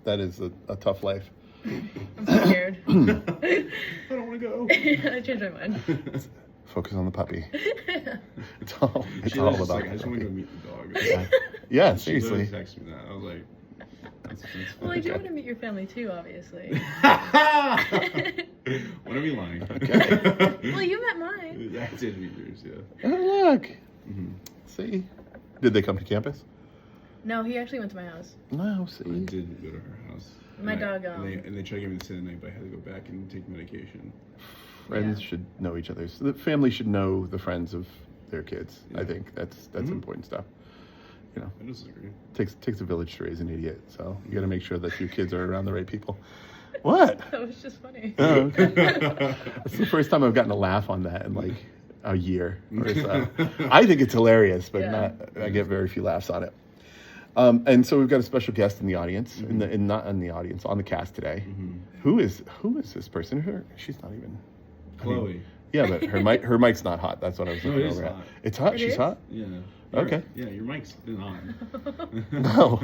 that is a tough life. I'm so scared. I don't want to go. I changed my mind. Focus on the puppy. It's all She about was just the like, I just want puppy. to go meet the dog. Yeah, She seriously. literally texted me that. I was like, that's Well, I do want to meet your family too, obviously. What are we lying? Okay. Well, you met mine. I did meet yours, yeah. Oh, look. Mm-hmm. See? Did they come to campus? No, he actually went to my house. No, I see? did go to her house. My And dog, and they tried to give me the Sunday night, but I had to go back and take medication. Friends Yeah. should know each other. So the family should know the friends of their kids. I Yeah. think that's Mhm. important stuff. You know, I disagree. takes a village to raise an idiot. So you got to make sure that your kids are around the right people. What? That was just funny. Oh, okay. That's the first time I've gotten a laugh on that in like a year or so. I think it's hilarious, but Yeah. I get very few laughs on it. And so we've got a special guest in the audience, Mm-hmm. not in the audience, on the cast today. Mm-hmm. Who is this person? She's not even. I mean, Chloe. yeah, but her mic's not hot. That's what I was No, looking it is over at. hot. It's hot. It She's is? hot. Yeah. Okay. Yeah, your mic's been on. No.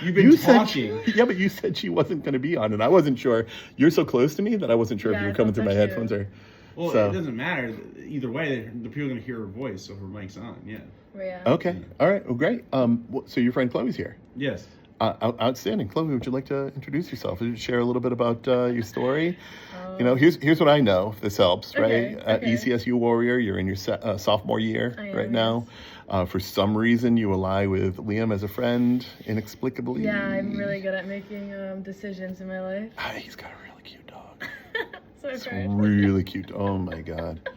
You've been You talking. said, yeah, but you said she wasn't going to be on, and I wasn't sure. You're so close to me that I wasn't sure if Yeah, you I were coming thought through my so, headphones too. or. Well, So- it doesn't matter. Either way, the people are going to hear her voice, so her mic's on. Yeah. Yeah. Okay. All right. Well, great. So your friend Chloe's here. Yes. Outstanding. Chloe, would you like to introduce yourself? Would you share a little bit about your story? Oh. You know, here's what I know, if this helps, Okay, right? okay. ECSU warrior, you're in your sophomore year I am, right now. For some reason, you ally with Liam as a friend, inexplicably. Yeah, I'm really good at making decisions in my life. He's got a really cute dog. So It's great. really cute. Oh my God.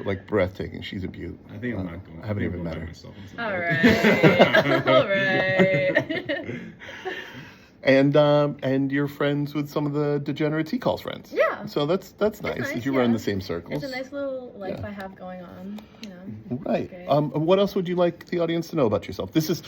Like breathtaking. She's a beaut. I think I'm not going. I haven't think even I'm met her. myself. All right. All right. And you're friends with some of the degenerates he calls friends. Yeah. So that's nice. nice, You run yeah. the same circles. It's a nice little life Yeah. I have going on, you know. Right. Okay. What else would you like the audience to know about yourself? This is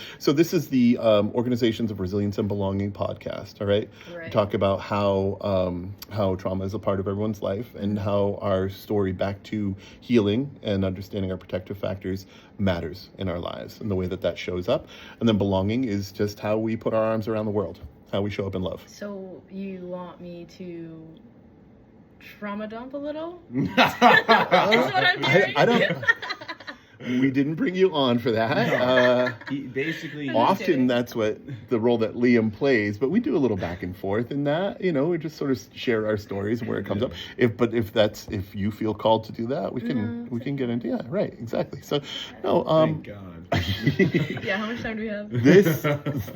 the Organizations of Resilience and Belonging podcast. All right. Right. We talk about how trauma is a part of everyone's life and how our story back to healing and understanding our protective factors matters in our lives and the way that shows up. And then belonging is just how we put our arms around the world, how we show up in love. So you want me to trauma dump a little? That's what I'm hearing. I don't. We didn't bring you on for that. Basically, Often that's what the role that Liam plays, but we do a little back and forth in that. You know, we just sort of share our stories and where it comes up. If you feel called to do that, we can get into right, exactly. So no, thank God. Yeah, how much time do we have?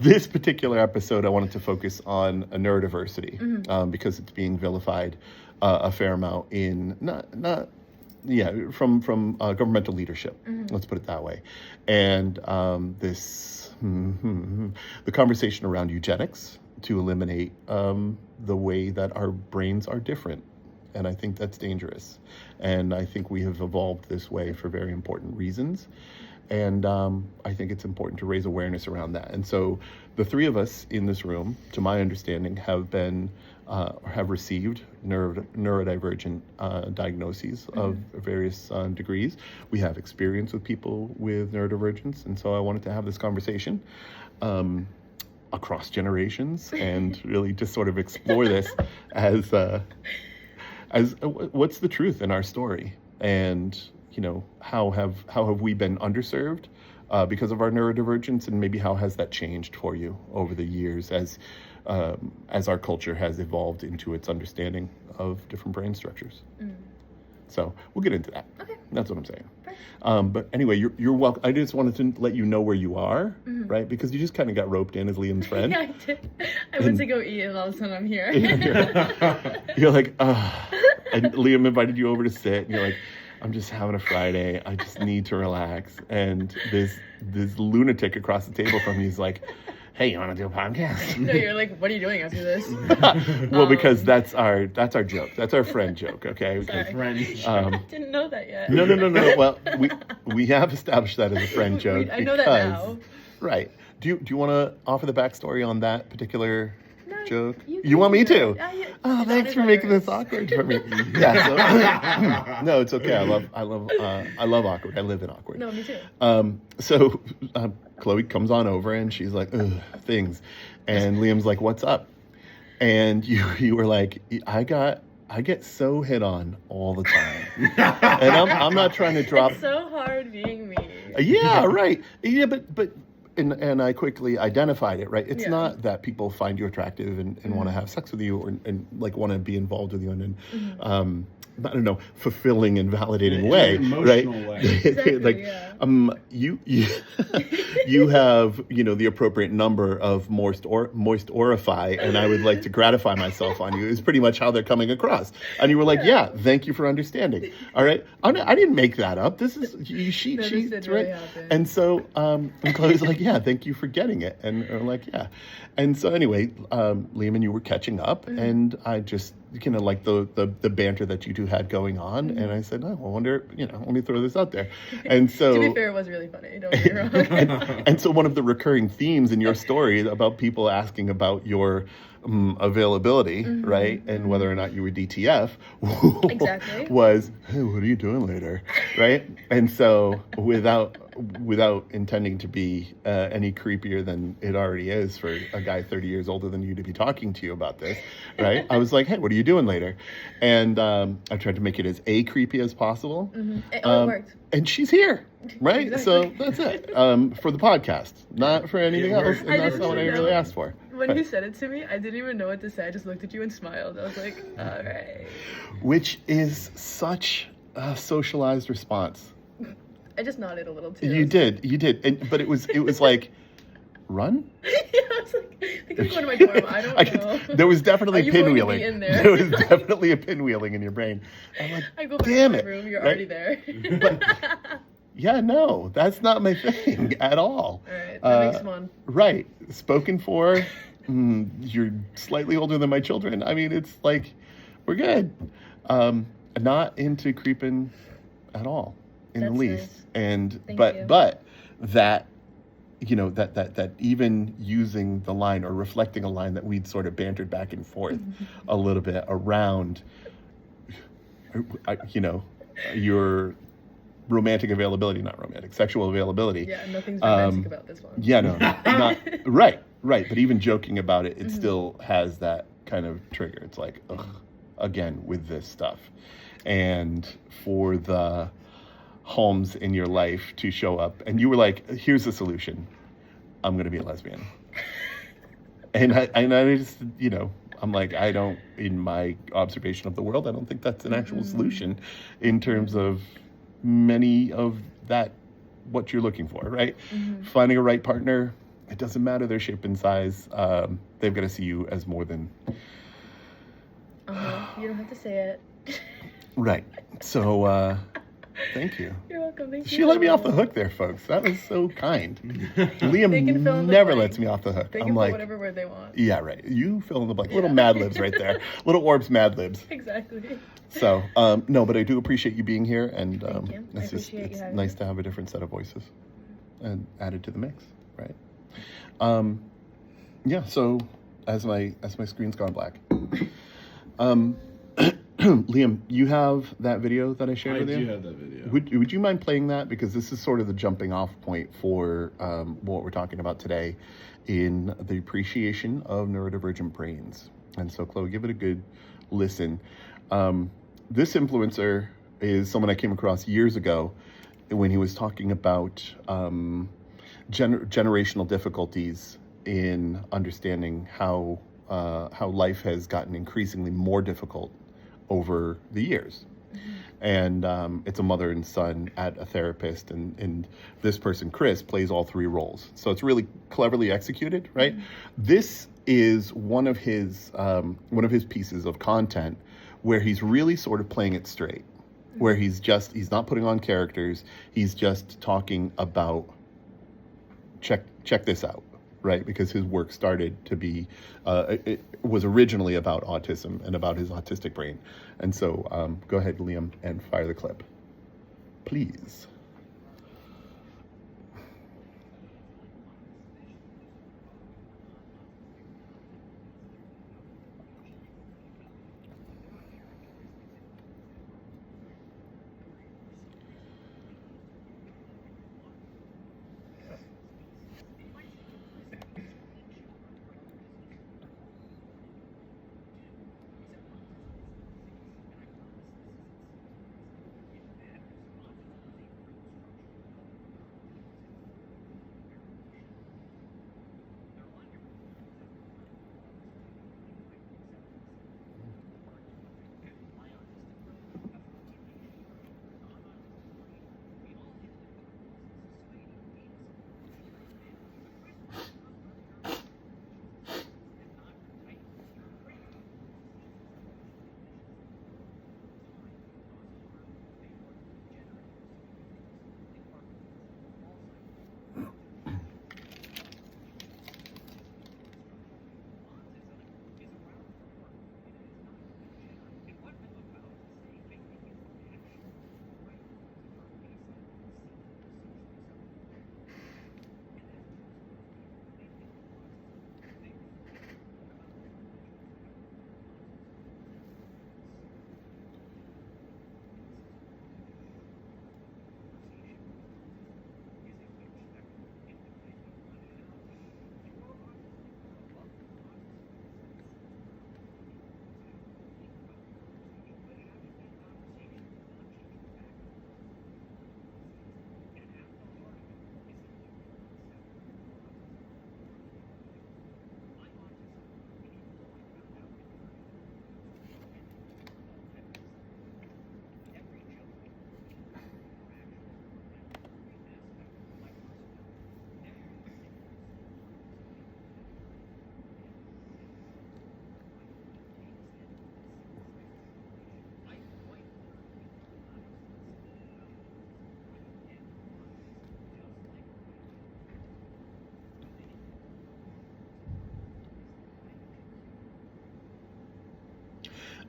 this particular episode, I wanted to focus on neurodiversity because it's being vilified a fair amount in from governmental leadership. Let's put it that way. And the conversation around eugenics to eliminate the way that our brains are different. And I think that's dangerous. And I think we have evolved this way for very important reasons. And I think it's important to raise awareness around that. And so the three of us in this room, to my understanding, have received neurodivergent diagnoses of various degrees. We have experience with people with neurodivergence. And so I wanted to have this conversation across generations and really just sort of explore this as what's the truth in our story, and you know, how have we been underserved because of our neurodivergence, and maybe how has that changed for you over the years as our culture has evolved into its understanding of different brain structures. So we'll get into that. Okay. That's what I'm saying. But anyway, you're welcome. I just wanted to let you know where you are, right? Because you just kind of got roped in as Liam's friend. Yeah, I did. I went to go eat and all of a sudden I'm here. You're like, and Liam invited you over to sit, and you're like, I'm just having a Friday. I just need to relax. And this lunatic across the table from you is like, hey, you want to do a podcast? No, you're like, what are you doing after this? Well, because that's our joke. That's our friend joke, okay? Sorry. Friend. I didn't know that yet. No. Well, we have established that as a friend joke. I know that now. Right. Do you want to offer the backstory on that particular joke? You want me to? Yeah, Oh, it's thanks on for his making records. this awkward for me. Yeah. So, no, it's okay. I love awkward. I live in awkward. No, me too. So Chloe comes on over and she's like, ugh, things. And Liam's like, what's up? And you were like, I get so hit on all the time. And I'm not trying to drop. It's so hard being me. Yeah, right. Yeah, but and I quickly identified it, right? It's Yeah. not that people find you attractive and want to have sex with you or and like want to be involved with you in I don't know, fulfilling and validating In way, an emotional right? way. Exactly, like yeah. you you have, you know, the appropriate number of moist orify, and I would like to gratify myself on you is pretty much how they're coming across. And you were like, yeah, thank you for understanding. All right, I didn't make that up. This is she No, she this did right. really happen. And so and Chloe's like, yeah, thank you for getting it. And I'm like, yeah. And so anyway, Liam and you were catching up, and I just, you know, like the banter that you two had going on, and I said, oh, I wonder, you know, let me throw this out there. And so To be fair, it was really funny. Don't get me wrong. and so one of the recurring themes in your story about people asking about your availability, right, and whether or not you were DTF, Exactly. was, hey, what are you doing later, right? And so without intending to be any creepier than it already is for a guy 30 years older than you to be talking to you about this, right? I was like, hey, what are you doing later? And I tried to make it as creepy as possible. It worked. And she's here, right? Exactly. So that's it, for the podcast, not for anything It else. worked. And I that's didn't not what I even really know. asked for. When Right. you said it to me, I didn't even know what to say. I just looked at you and smiled. I was like, all right. Which is such a socialized response. I just nodded a little too. You did, but it was like, run? Yeah, I was like, I think I'm going to my dorm. I don't know. There was definitely Are you going to be pinwheeling. in there? There was definitely a pinwheeling in your brain. I'm like, I go back damn to it. my room. You're right? already there. Yeah, no, that's not my thing at all. All right, that makes fun. Right, spoken for. You're slightly older than my children. I mean, it's like, we're good. Not into creeping at all, in the That's least. nice. And Thank you. but that, you know, that even using the line or reflecting a line that we'd sort of bantered back and forth a little bit around, you know, your romantic availability, not romantic, sexual availability. Yeah, nothing's romantic about this one. Yeah, no, not right. But even joking about it, it still has that kind of trigger. It's like, ugh, again with this stuff, and for the homes in your life to show up, and you were like, "Here's the solution. I'm going to be a lesbian." and I just, you know, I'm like, I don't, in my observation of the world, I don't think that's an actual solution in terms of many of that, what you're looking for, right? Finding a right partner, it doesn't matter their shape and size. They've got to see you as more than You don't have to say it. right. So thank you. You're welcome. Thank you. She let me off the hook there, folks. That was so kind. Liam They can fill in the never blank. lets me off the hook. They I'm can put like, whatever word they want. yeah, right. You fill in the blank. Little Yeah. Mad Libs right there. Little Orbs Mad Libs. Exactly. So, no, but I do appreciate you being here, and Thank you. I it's just, appreciate you it's having nice me. to have a different set of voices and added to the mix, right? Yeah. So, as my screen's gone black, Liam, you have that video that I shared I with you. do have that video. Would you mind playing that, because this is sort of the jumping off point for what we're talking about today in the appreciation of neurodivergent brains. And so, Chloe, give it a good listen. This influencer is someone I came across years ago when he was talking about generational difficulties in understanding how life has gotten increasingly more difficult over the years. And it's a mother and son at a therapist, and this person, Chris, plays all three roles. So it's really cleverly executed, right? This is one of his pieces of content where he's really sort of playing it straight, where he's not putting on characters. He's just talking about check this out, right? Because his work started to be, it was originally about autism and about his autistic brain. And so go ahead, Liam, and fire the clip, please.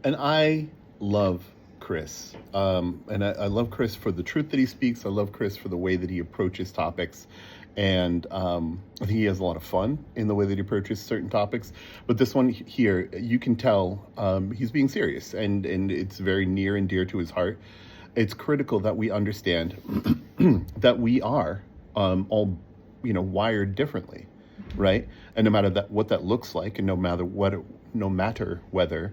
And I love Chris. And I love Chris for the truth that he speaks. I love Chris for the way that he approaches topics. And I think he has a lot of fun in the way that he approaches certain topics. But this one here, you can tell he's being serious, and it's very near and dear to his heart. It's critical that we understand that we are all, wired differently, right? And no matter what that looks like, and no matter whether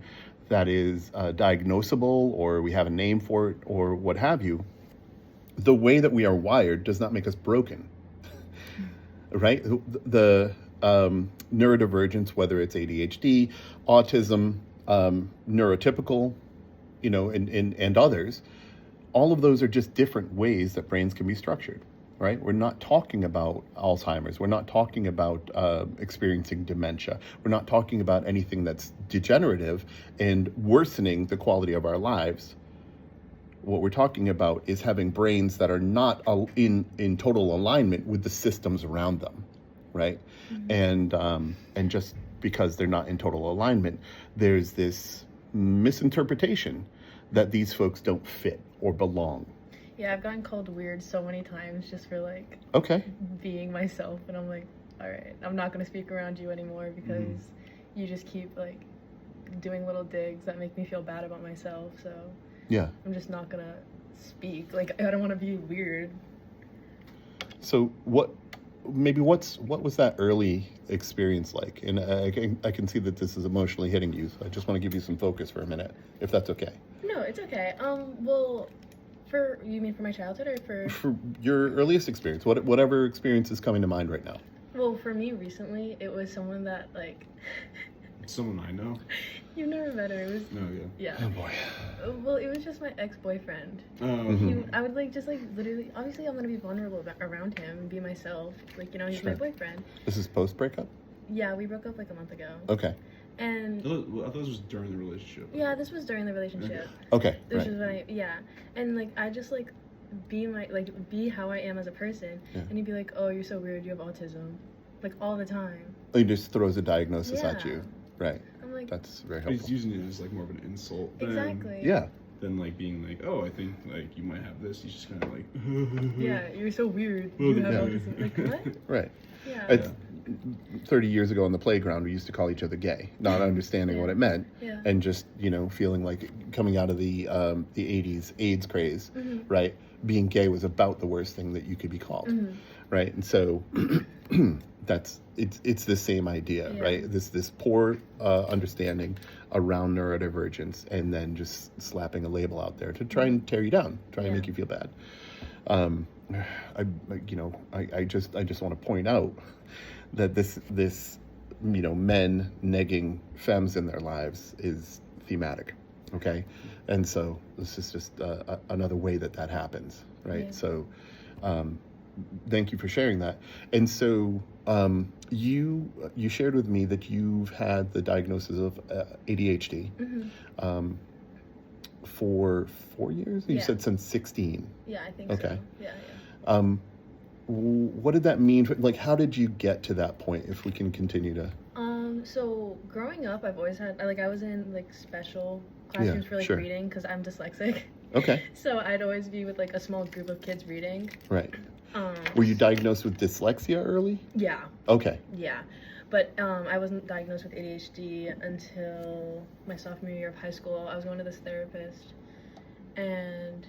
that is diagnosable or we have a name for it or what have you, the way that we are wired does not make us broken. Right? The neurodivergence, whether it's ADHD, autism, neurotypical, and others, all of those are just different ways that brains can be structured, right? We're not talking about Alzheimer's. We're not talking about experiencing dementia. We're not talking about anything that's degenerative and worsening the quality of our lives. What we're talking about is having brains that are not in total alignment with the systems around them, right? Mm-hmm. And just because they're not in total alignment, there's this misinterpretation that these folks don't fit or belong. Yeah, I've gotten called weird so many times just for being myself, and I'm like, all right, I'm not gonna speak around you anymore because you just keep doing little digs that make me feel bad about myself. So. Yeah. I'm just not gonna speak. I don't want to be weird. So what was that early experience like? And I can see that this is emotionally hitting you. So I just want to give you some focus for a minute, if that's okay. No, it's okay. You mean for my childhood or for your earliest experience? Whatever experience is coming to mind right now. Well, for me recently, it was someone that Someone I know. You've never met her. It was. No, yeah. Yeah. Oh boy. Well, it was just my ex-boyfriend. Oh. I would literally. Obviously, I'm gonna be vulnerable around him and be myself. He's my boyfriend. This is post breakup. Yeah, we broke up a month ago. Okay. And I thought this was during the relationship. Yeah, this was during the relationship. Okay. This is when and I just be how I am as a person, and he'd be like, "Oh, you're so weird. You have autism," all the time. He just throws a diagnosis at you. Right. I'm like, that's very helpful. He's using it as more of an insult. Exactly. Yeah. Than being oh, I think you might have this. He's just kind of yeah, you're so weird. You have autism. What? Right. Yeah. 30 years ago on the playground, we used to call each other gay, not understanding what it meant, and just feeling like coming out of the 80s AIDS craze, right? Being gay was about the worst thing that you could be called, right? And so it's the same idea, right? This poor understanding around neurodivergence, and then just slapping a label out there to try and tear you down, try and make you feel bad. I just want to point out that this men negging femmes in their lives is thematic, okay? And so this is just another way that happens, right? So thank you for sharing that. And so you shared with me that you've had the diagnosis of ADHD for 4 years? You said since 16. Yeah, I think so. Yeah. What did that mean? How did you get to that point, if we can continue to... So growing up, I've always had, I was in special classrooms for reading because I'm dyslexic. Okay. So I'd always be with a small group of kids reading. Right. Were you diagnosed with dyslexia early? Yeah. Okay. Yeah. But I wasn't diagnosed with ADHD until my sophomore year of high school. I was going to this therapist, and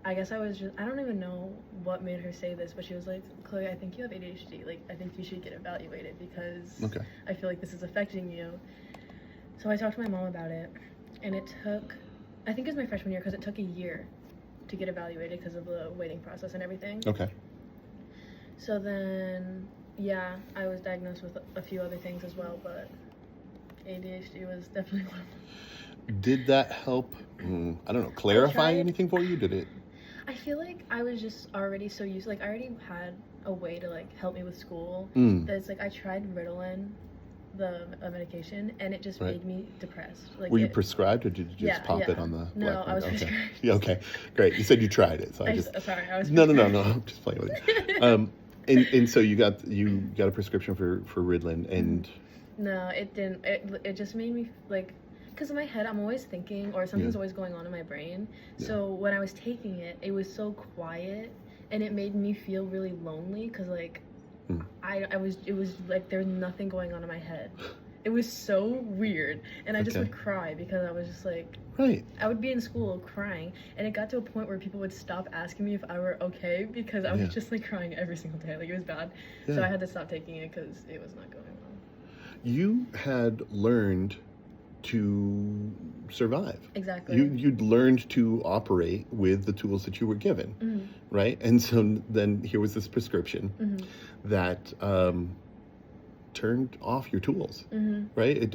I guess I don't even know what made her say this, but she was like, "Chloe, I think you have ADHD. I think you should get evaluated because I feel like this is affecting you." So I talked to my mom about it, and it took, I think it was my freshman year, because it took a year to get evaluated because of the waiting process and everything. Okay. So then, I was diagnosed with a few other things as well, but ADHD was definitely one of them. Did that help, clarify anything for you? Did it? I feel like I was just already so used, I already had a way to, help me with school. That it's I tried Ritalin, the medication, and it just made me depressed. Were you prescribed, or did you just pop it on the... No, I was prescribed. Yeah, okay, great. You said you tried it, so sorry, I was No, I'm just playing with you. And so you got a prescription for Ritalin, and... No, it didn't. It just made me, Because in my head, I'm always thinking, or something's always going on in my brain. Yeah. So when I was taking it, it was so quiet, and it made me feel really lonely. Cause like, it was like there was nothing going on in my head. It was so weird, and I just would cry because I was just like, I would be in school crying, and it got to a point where people would stop asking me if I were okay because I was just like crying every single day. Like, it was bad. So I had to stop taking it because it was not going well. You had learned to survive. Exactly. You'd learned to operate with the tools that you were given, right? And so then here was this prescription that turned off your tools, right?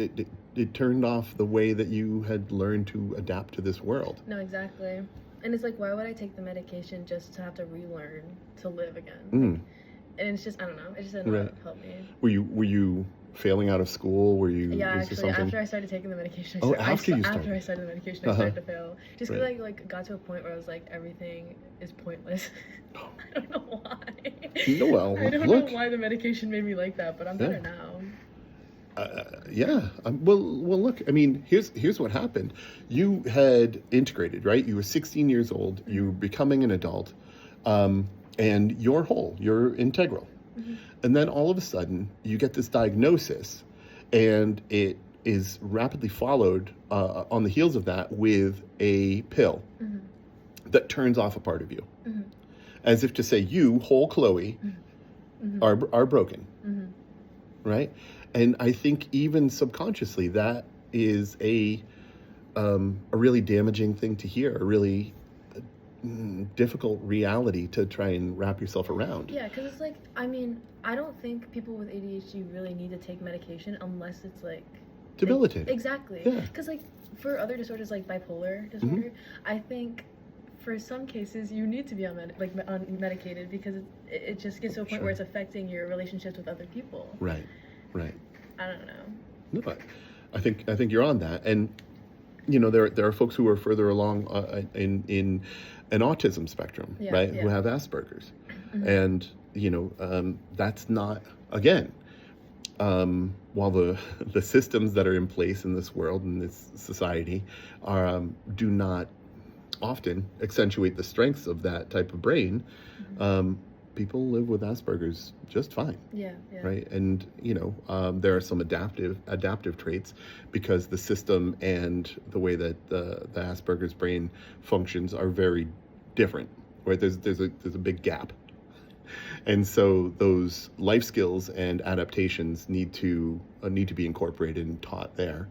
It turned off the way that you had learned to adapt to this world. No, exactly. And it's like, why would I take the medication just to have to relearn to live again? Like, and it's just, I don't know. It just didn't help me. Were you failing out of school? Were you? Yeah, actually, after I started taking the medication, after I started the medication, I started to fail. Just because I like got to a point where I was like, everything is pointless. I don't know why. Well, I don't know why the medication made me like that, but I'm better now. Well, look. I mean, here's what happened. You had integrated, right? You were 16 years old. You were becoming an adult, and you're whole. You're integral. And then all of a sudden, you get this diagnosis, and it is rapidly followed on the heels of that with a pill that turns off a part of you, as if to say, you, whole Chloe, are broken, right? And I think even subconsciously, that is a really damaging thing to hear, a really difficult reality to try and wrap yourself around. Yeah, because it's like, I mean, I don't think people with ADHD really need to take medication unless it's like debilitating. Exactly. Yeah. Because like for other disorders like bipolar disorder, I think for some cases you need to be on medicated because it just gets to a point where it's affecting your relationships with other people. Right. I don't know. No, I think you're on that, and you know there are folks who are further along in an autism spectrum, right? Who have Asperger's, and you know that's not, again, while the systems that are in place in this world and this society are do not often accentuate the strengths of that type of brain, people live with Asperger's just fine. Yeah. Right. And you know there are some adaptive traits because the system and the way that the Asperger's brain functions are very different. Right. There's a big gap. And so those life skills and adaptations need to be incorporated and taught there.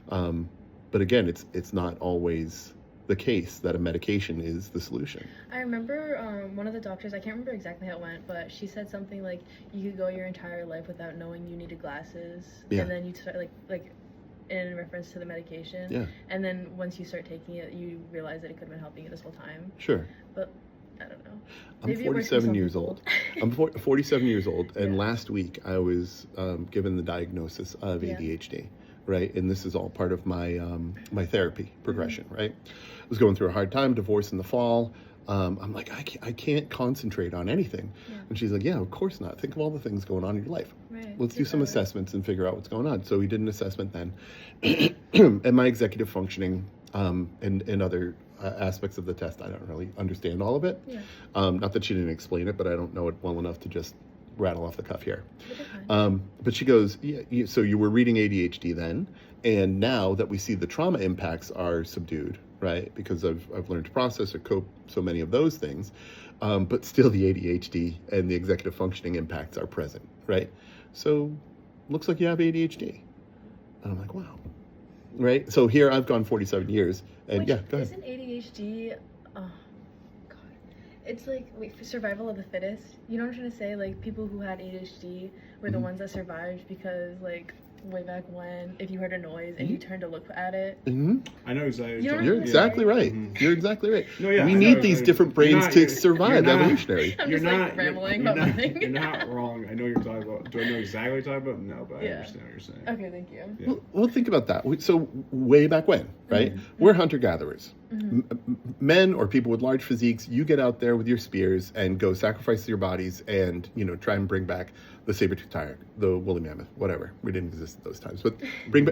But again, it's not always the case that a medication is the solution. I remember one of the doctors, I can't remember exactly how it went, but she said something like, you could go your entire life without knowing you needed glasses, and then you start like in reference to the medication, and then once you start taking it, you realize that it could have been helping you this whole time. Sure. But I don't know. I'm 47 years old. I'm 47 years old, and last week I was given the diagnosis of ADHD. Right, and this is all part of my my therapy progression. Right, I was going through a hard time, divorce in the fall. I'm like, I can't concentrate on anything. And she's like, yeah, of course not. Think of all the things going on in your life. Right. Let's do some assessments and figure out what's going on. So we did an assessment then, and my executive functioning and other aspects of the test. I don't really understand all of it. Not that she didn't explain it, but I don't know it well enough to just rattle off the cuff here. But she goes, so you were reading ADHD then, and now that we see the trauma impacts are subdued, right? Because I've learned to process or cope so many of those things, but still the ADHD and the executive functioning impacts are present, right? So looks like you have ADHD. And I'm like, wow. Right? So here I've gone 47 years, and go ahead. Isn't ADHD... It's like survival of the fittest. You know what I'm trying to say? Like people who had ADHD were the ones that survived because like way back when, if you heard a noise and you turned to look at it. I know exactly. You're exactly right. You're exactly right. No, we need these different brains to survive evolutionary. I'm just rambling about nothing. You're not wrong. I know what you're talking about. Do I know exactly what you're talking about? No, but I understand what you're saying. Okay, thank you. Well, think about that. So way back when, right? We're hunter-gatherers, Men or people with large physiques, you get out there with your spears and go sacrifice your bodies and, you know, try and bring back the saber-tooth tiger, the woolly mammoth, whatever. We didn't exist at those times, but bring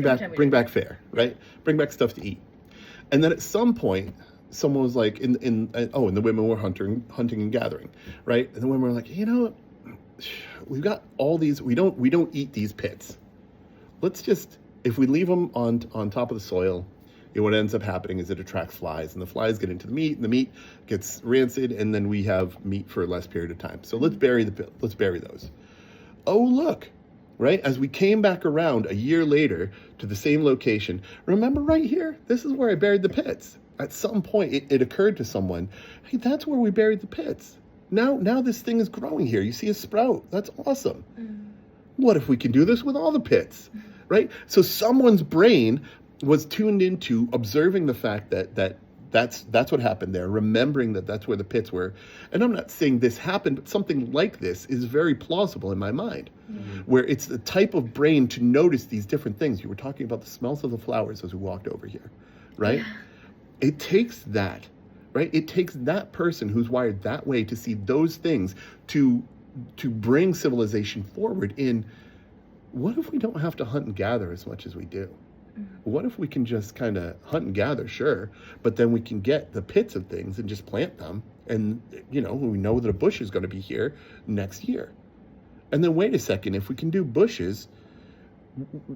back fare, right? Bring back stuff to eat. And then at some point, someone was like, and the women were hunting and gathering, right? And the women were like, you know, we've got all these, we don't eat these pits. Let's just, if we leave them on top of the soil, what ends up happening is it attracts flies, and the flies get into the meat, and the meat gets rancid, and then we have meat for a less period of time. So let's bury those. Oh, look, right? As we came back around a year later to the same location, remember right here? This is where I buried the pits. At some point, it occurred to someone, hey, that's where we buried the pits. Now this thing is growing here. You see a sprout. That's awesome. What if we can do this with all the pits, right? So someone's brain was tuned into observing the fact that's what happened there, remembering that that's where the pits were. And I'm not saying this happened, but something like this is very plausible in my mind, where it's the type of brain to notice these different things. You were talking about the smells of the flowers as we walked over here, right? Yeah. It takes that, right? It takes that person who's wired that way to see those things to bring civilization forward in, what if we don't have to hunt and gather as much as we do? What if we can just kind of hunt and gather, sure, but then we can get the pits of things and just plant them, and, you know, we know that a bush is going to be here next year. And then wait a second, if we can do bushes,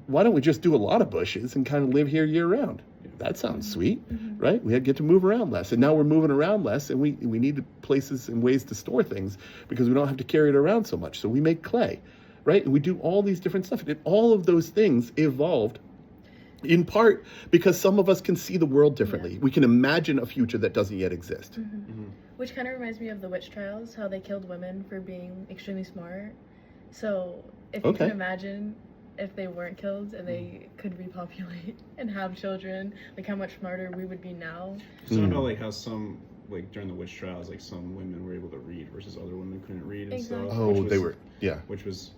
why don't we just do a lot of bushes and kind of live here year round? That sounds sweet, right? We get to move around less, and now we're moving around less, and we need places and ways to store things because we don't have to carry it around so much. So we make clay, right? And we do all these different stuff, and all of those things evolved in part because some of us can see the world differently. We can imagine a future that doesn't yet exist. Which kind of reminds me of the witch trials, how they killed women for being extremely smart. So if you can imagine if they weren't killed and they could repopulate and have children, like how much smarter we would be now. So about like how some, like during the witch trials, like some women were able to read versus other women couldn't read and stuff. Which was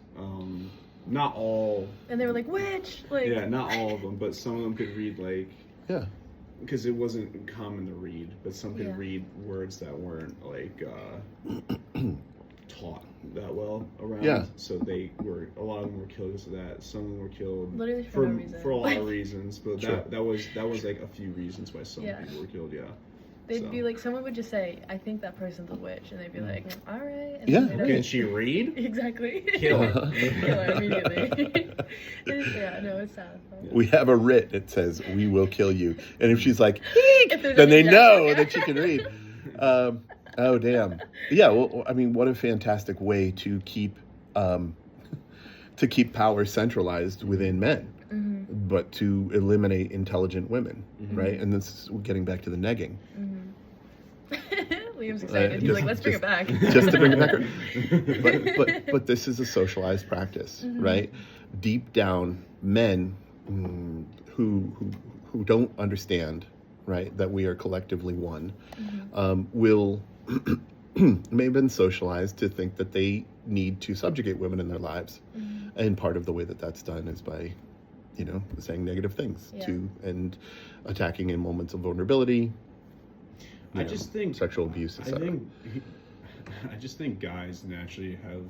not all. And they were like, witch! Like, yeah, not all of them, but some of them could read, like, yeah, because it wasn't common to read, but some could read words that weren't like taught that well around. Yeah. So a lot of them were killed because of that. Some of them were killed literally for no reason. For a lot of reasons, but that was like a few reasons why some people were killed. Yeah. They'd be like, someone would just say, I think that person's a witch. And they'd be like, all right. And can she read? Exactly. Kill her. Kill her immediately. It's sad. We have a writ that says, we will kill you. And if she's like, eek, then they know that she can read. Oh, damn. Yeah, well, I mean, what a fantastic way to keep power centralized within men. But to eliminate intelligent women, right? And this is getting back to the negging. Liam's excited. He's like, let's bring it back. Just to bring it back. But this is a socialized practice, right? Deep down, men who don't understand, right, that we are collectively one, will may have been socialized to think that they need to subjugate women in their lives. And part of the way that that's done is by, you know, saying negative things to and attacking in moments of vulnerability. I just think sexual abuse, etc. I just think guys naturally have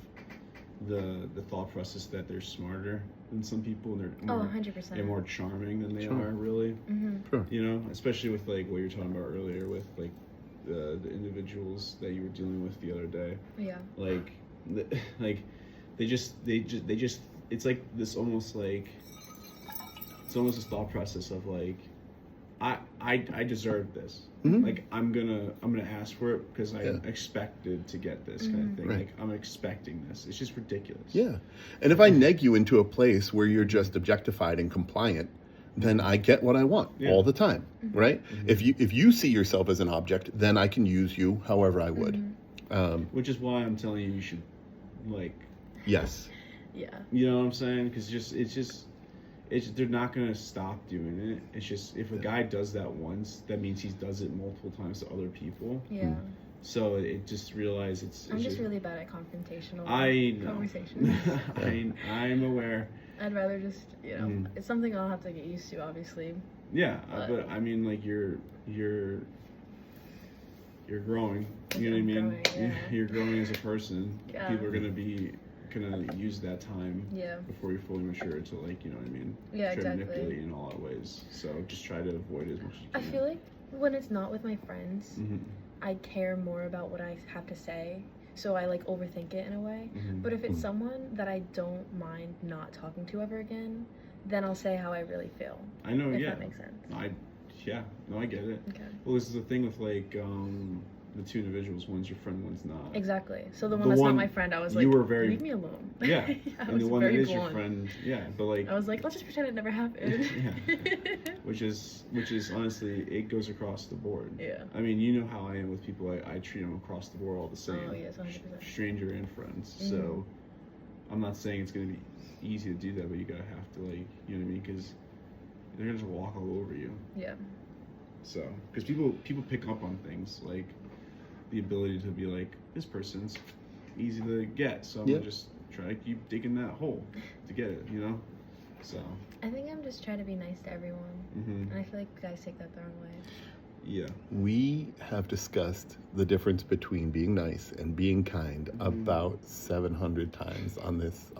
the thought process that they're smarter than some people, and they're more, 100%. They're more charming than they are, really. Sure. You know, especially with like what you were talking about earlier with like the individuals that you were dealing with the other day. Yeah. Like they just it's like this almost like. It's almost this thought process of like, I deserve this. Like I'm gonna ask for it because I expected to get this kind of thing. Right. Like I'm expecting this. It's just ridiculous. Yeah, and if I neg you into a place where you're just objectified and compliant, then I get what I want all the time, right? If you see yourself as an object, then I can use you however I would. Which is why I'm telling you should, like. Yes. Yeah. You know what I'm saying? Because they're not going to stop doing it. It's just, if a guy does that once, that means he does it multiple times to other people. Yeah. So it just realize I'm just really bad at confrontational I know. conversations. I'm aware. I'd rather just, you know, it's something I'll have to get used to, obviously. Yeah, but I mean, like you're growing. You know what I mean? Growing, yeah. You're growing as a person. Yeah. People are gonna use that time before you're fully mature to, like, you know what I mean? Yeah, try to exactly. manipulate you in a lot of ways. So just try to avoid it as much as you I can. feel like when it's not with my friends, I care more about what I have to say. So I like overthink it in a way. But if it's someone that I don't mind not talking to ever again, then I'll say how I really feel. I know, if that makes sense. I get it. Okay. Well, this is the thing with like the two individuals. One's your friend, one's not. Exactly. So the one that's not my friend, I was like, you were very, leave me alone. Yeah. I And was the one that very is blunt. your friend, but like. I was like, let's just pretend it never happened. Yeah. Which is honestly, it goes across the board. Yeah. I mean, you know how I am with people. I treat them across the board all the same. Oh, yes, 100%. Stranger and friends. So I'm not saying it's gonna be easy to do that, but you gotta have to, like, you know what I mean? Because they're gonna just walk all over you. Yeah. So, because people pick up on things, like the ability to be like, this person's easy to get, so I'm gonna just try to keep digging that hole to get it, you know? So. I think I'm just trying to be nice to everyone. And I feel like guys take that the wrong way. Yeah. We have discussed the difference between being nice and being kind about 700 times on this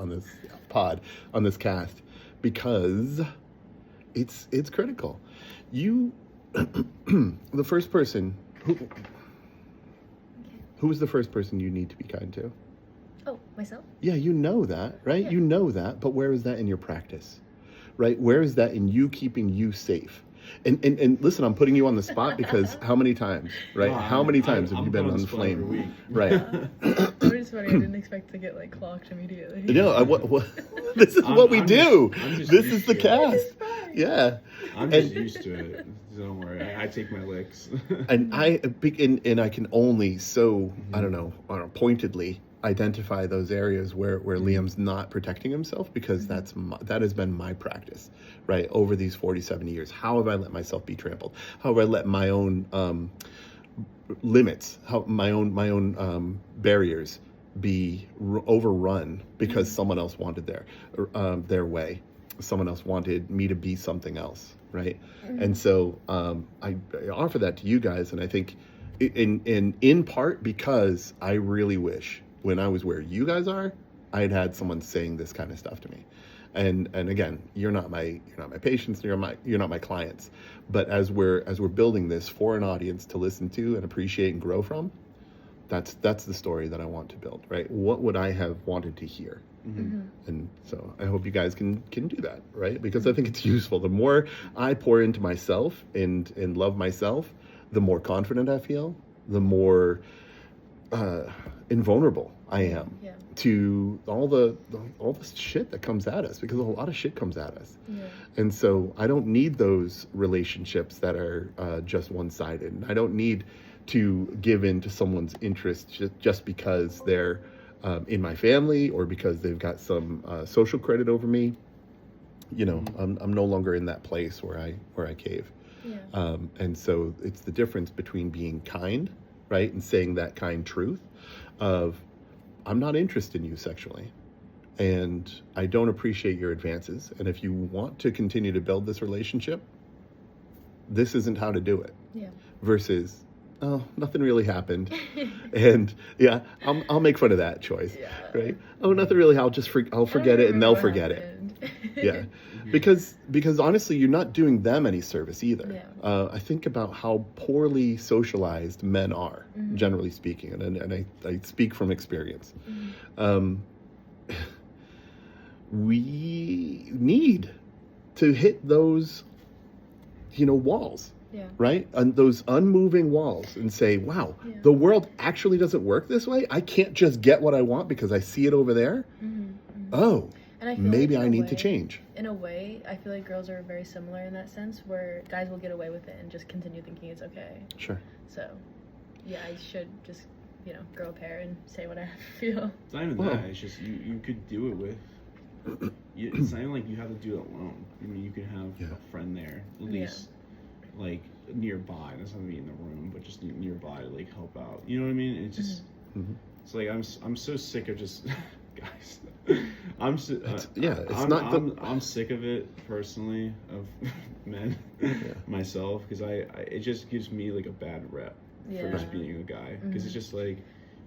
pod, on this cast, because it's critical. You the first person who's the first person you need to be kind to? Oh, myself? Yeah, you know that, right? Yeah. You know that, but where is that in your practice? Right? Where is that in you keeping you safe? And listen, I'm putting you on the spot because how many times, right? How many times have you been on flame? Right. It was funny. I didn't expect to get like clocked immediately. No, what this is what we do. This is the cast. Yeah. I'm just used to it. Don't worry. I take my licks. and I can only I don't know, pointedly identify those areas where Liam's not protecting himself, because that has been my practice, right, over these 47 years. How have I let myself be trampled? How have I let my own limits, my own barriers be overrun because someone else wanted their way, someone else wanted me to be something else, right? And so I offer that to you guys, and I think in part because I really wish when I was where you guys are, I had someone saying this kind of stuff to me. And again, you're not my patients, you're not my clients. But as we're building this for an audience to listen to and appreciate and grow from, that's the story that I want to build, right? What would I have wanted to hear? And so I hope you guys can do that, right? Because I think it's useful. The more I pour into myself and love myself, the more confident I feel, the more invulnerable I am to all the shit that comes at us, because a lot of shit comes at us. And so I don't need those relationships that are just one-sided. I don't need to give in to someone's interest just because they're in my family or because they've got some social credit over me. You know, I'm no longer in that place where I cave. And so it's the difference between being kind, right, and saying that kind truth of, I'm not interested in you sexually, and I don't appreciate your advances, and if you want to continue to build this relationship, this isn't how to do it. Versus, oh, nothing really happened. And I'll make fun of that choice, right? Oh, nothing really, I'll forget it and they'll forget it. Because honestly, you're not doing them any service either. I think about how poorly socialized men are, generally speaking, and I speak from experience. We need to hit those, walls. Right? And those unmoving walls, and say, wow, the world actually doesn't work this way. I can't just get what I want because I see it over there. Oh, and maybe I need to change. In a way, I feel like girls are very similar in that sense, where guys will get away with it and just continue thinking it's okay. Sure. So, yeah, I should just, grow a pair and say what I feel. It's not even that. It's just you could do it with. It's not even like you have to do it alone. I mean, you could have a friend there, at least. Like nearby, it doesn't have to be in the room, but just nearby to like help out. You know what I mean? It's just, it's like I'm so sick of just guys I'm sick of it personally, of men, myself, because it just gives me like a bad rep for just being a guy, because it's just like,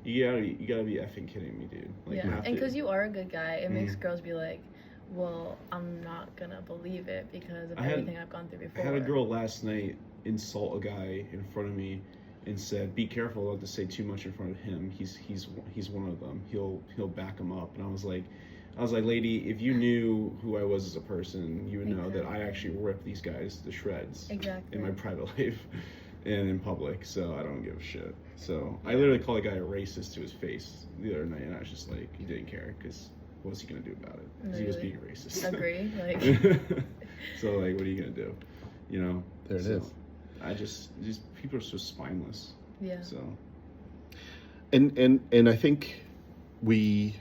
you gotta be effing kidding me, dude. Like, and because you are a good guy, it makes girls be like, well, I'm not gonna believe it because of everything I've gone through before. I had a girl last night insult a guy in front of me and said, "Be careful not to say too much in front of him. He's one of them. He'll back him up." And I was like, lady, if you knew who I was as a person, you would know that I actually rip these guys to shreds in my private life and in public. So I don't give a shit. So I literally called a guy a racist to his face the other night, and I was just like, he didn't care, because what was he gonna do about it? Because he was being racist. Agree. Like. So like, what are you gonna do? You know. There it is. I just people are so spineless. Yeah. So. And I think we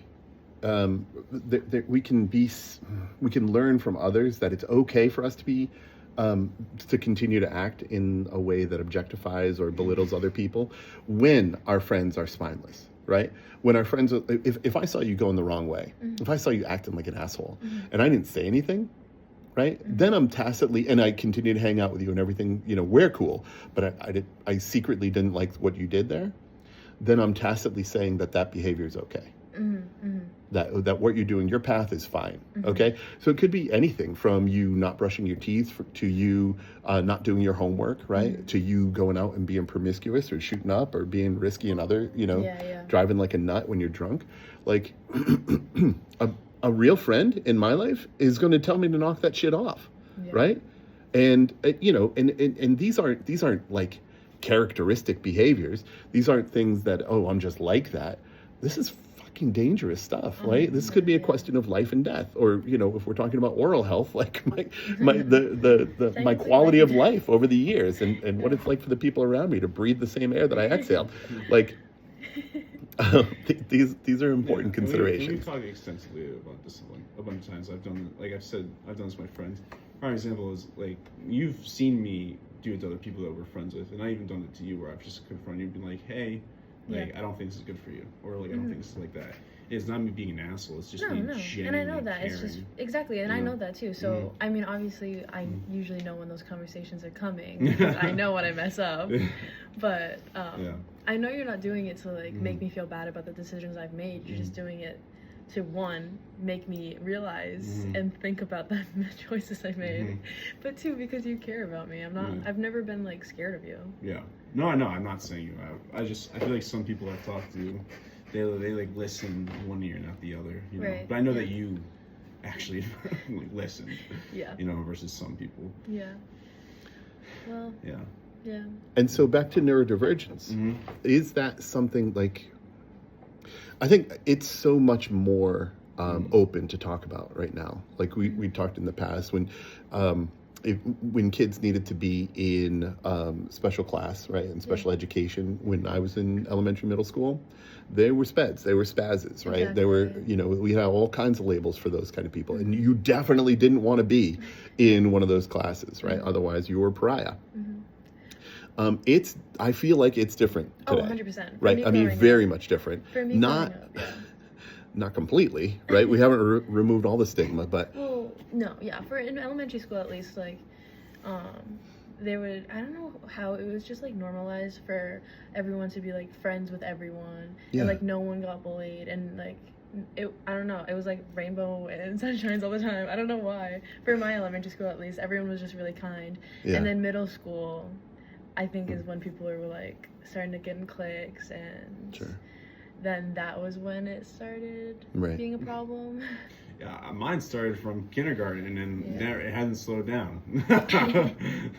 we can learn from others that it's okay for us to be to continue to act in a way that objectifies or belittles other people when our friends are spineless, right? When our friends, if I saw you going the wrong way, if I saw you acting like an asshole, and I didn't say anything, right? Then I'm tacitly, and I continue to hang out with you and everything, we're cool, but I secretly didn't like what you did there. Then I'm tacitly saying that behavior is okay. That what you're doing, your path is fine. Okay, so it could be anything from you not brushing your teeth to you not doing your homework, right? To you going out and being promiscuous or shooting up or being risky and other, driving like a nut when you're drunk. Like a real friend in my life is going to tell me to knock that shit off, right? And and these aren't like characteristic behaviors. These aren't things that, oh, I'm just like that. This is fucking dangerous stuff, right? This could be a question of life and death, or if we're talking about oral health, like my quality of life over the years, and what it's like for the people around me to breathe the same air that I exhale. Like these are important considerations. We've talked extensively about this a bunch of times. I've done this with my friends. For example, is like, you've seen me do it to other people that we're friends with, and I even done it to you, where I've just confronted you and been like, hey, I don't think this is good for you, or like, I don't think this is like that. It's not me being an asshole, it's just me genuinely and I know that caring. It's just exactly, and I know that too. So I mean, obviously I usually know when those conversations are coming, because I know when I mess up. But I know you're not doing it to like make me feel bad about the decisions I've made. You're just doing it to, one, make me realize and think about the choices I made, but two, because you care about me. I've never been like scared of you. Yeah. No, I know. I'm not saying you have. I feel like some people I've talked to, they like listen one ear, not the other. But I know that you actually like listened. Yeah. Versus some people. Yeah. Well. Yeah. Yeah. And so back to neurodivergence. Is that something like? I think it's so much more open to talk about right now. Like we talked in the past when kids needed to be in special class, right, and special education. When I was in elementary, middle school, they were speds, they were spazzes, right? Exactly. They were, we had all kinds of labels for those kind of people, and you definitely didn't want to be in one of those classes, right? Otherwise, you were a pariah. I feel like it's different today. 100%. Right? I mean, very much different. For me, not completely, right? We haven't removed all the stigma, but... Well, no, yeah. In elementary school, at least, like, they would, I don't know how, it was just, like, normalized for everyone to be, like, friends with everyone. Yeah. And, like, no one got bullied, and, like... I don't know, it was like rainbow and sunshines all the time. I don't know why. For my elementary school, at least, everyone was just really kind. And then middle school, I think, is when people were like starting to get in cliques, and then that was when it started being a problem. Yeah, mine started from kindergarten, and it hasn't slowed down.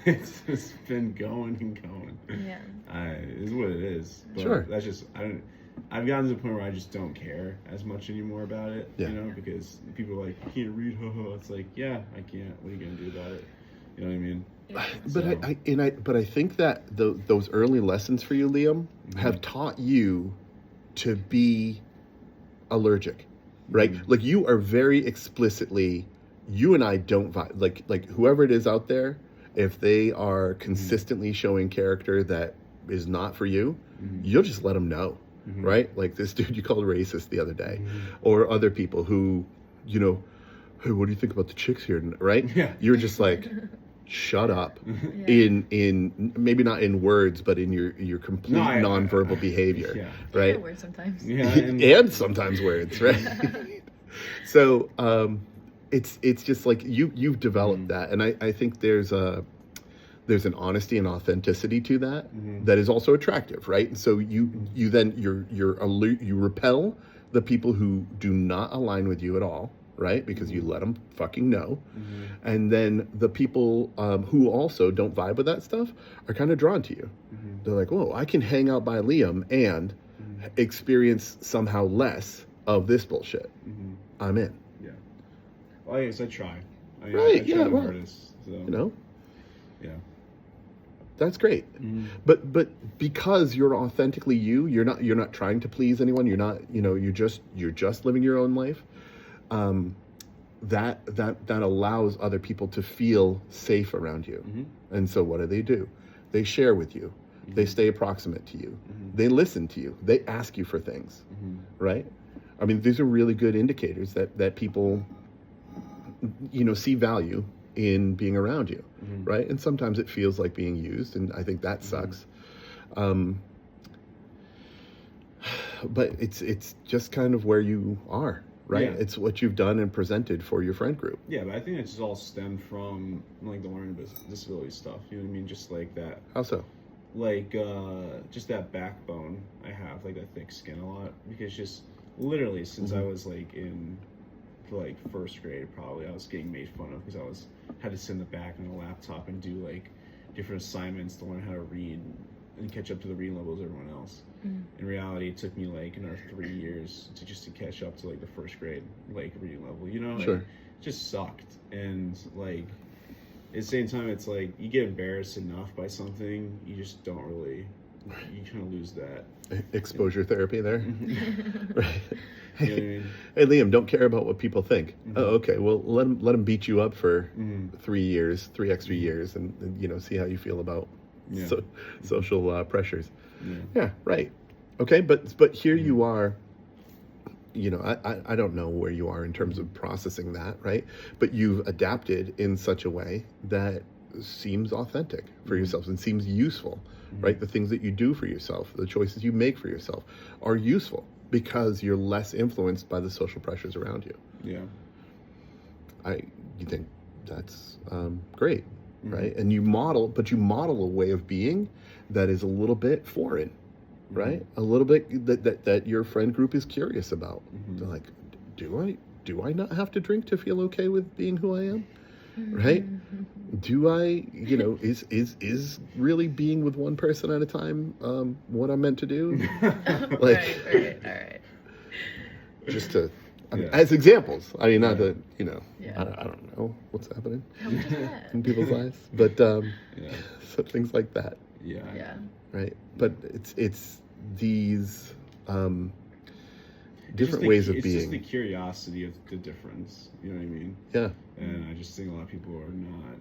It's just been going and going. Yeah, it is what it is. But that's just I've gotten to the point where I just don't care as much anymore about it. Because people are like, you can't read, haha. It's like, yeah, I can't. What are you gonna do about it? You know what I mean? But I think that those early lessons for you, Liam, have taught you to be allergic, right? Like, you are very explicitly, you and I don't vibe. Like whoever it is out there, if they are consistently showing character that is not for you, you'll just let them know. right? Like this dude you called racist the other day, or other people who, you know, hey, what do you think about the chicks here, right? Yeah. You're just like, shut up. Yeah. In maybe not in words, but in your complete nonverbal behavior, Yeah, right? words sometimes. Yeah, and sometimes words, right? So it's just like you've developed that, and I think there's an honesty and authenticity to that that is also attractive, right? And so you then you repel the people who do not align with you at all, right? Because you let them fucking know. And then the people who also don't vibe with that stuff are kind of drawn to you. They're like, whoa, I can hang out by Liam and experience somehow less of this bullshit. I'm in. Yeah. Well, I guess I try. I try my hardest. So. You know? Yeah. That's great. But because you're authentically you're not trying to please anyone. You're not, you're just living your own life. That allows other people to feel safe around you. And so what do? They share with you. They stay approximate to you. They listen to you. They ask you for things, right? I mean, these are really good indicators that people, see value in being around you, right? And sometimes it feels like being used, and I think that sucks. But it's just kind of where you are. Right, Yeah. It's what you've done and presented for your friend group. Yeah, but I think it's all stemmed from like the learning disability stuff. You know what I mean? Just like that. How so? Like just that backbone I have, like that thick skin a lot, because just literally since I was like in like first grade, probably I was getting made fun of because had to sit in the back on a laptop and do like different assignments to learn how to read and catch up to the reading levels of everyone else. In reality, it took me like another 3 years to catch up to like the first grade like reading level. Sure. Like, it just sucked. And like at the same time, it's like you get embarrassed enough by something, you just don't really. You kind of lose that exposure therapy there. Right. You know what I mean? Hey Liam, don't care about what people think. Oh, okay. Well, let them beat you up for 3 extra years, and see how you feel about social pressures. Yeah, right. Okay, but here you are. I don't know where you are in terms of processing that, right? But you've adapted in such a way that seems authentic for yourself and seems useful, right? The things that you do for yourself, the choices you make for yourself are useful because you're less influenced by the social pressures around you. Yeah. You think that's great, right? And you model a way of being that is a little bit foreign, right? A little bit that your friend group is curious about. They're like, do I not have to drink to feel okay with being who I am? Right? Do I, is really being with one person at a time what I'm meant to do? Like, right. Just to, as examples. I mean, not that, Yeah. I don't know what's happening How much is that? in people's lives, but so things like that. Yeah. Right, but it's these different ways of being. It's just the curiosity of the difference. You know what I mean? Yeah. And I just think a lot of people are not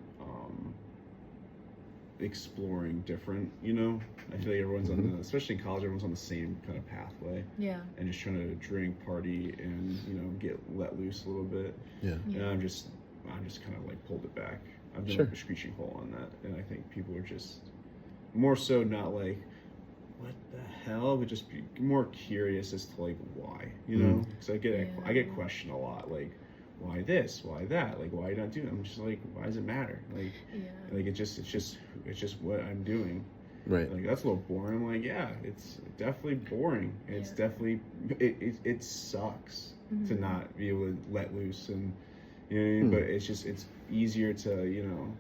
exploring different. I feel like everyone's on the, especially in college, everyone's on the same kind of pathway. Yeah. And just trying to drink, party, and get let loose a little bit. Yeah. And I'm just kind of like pulled it back. I've been like a screeching hole on that, and I think people are just more so not like, what the hell, but just be more curious as to like why, because I get questioned a lot, like, why this, why that, like, why are you not doing it? I'm just like, why does it matter? Like, like it's just what I'm doing. Right. Like, that's a little boring. I'm like, yeah, it's definitely boring. It's definitely it sucks to not be able to let loose, and but it's easier to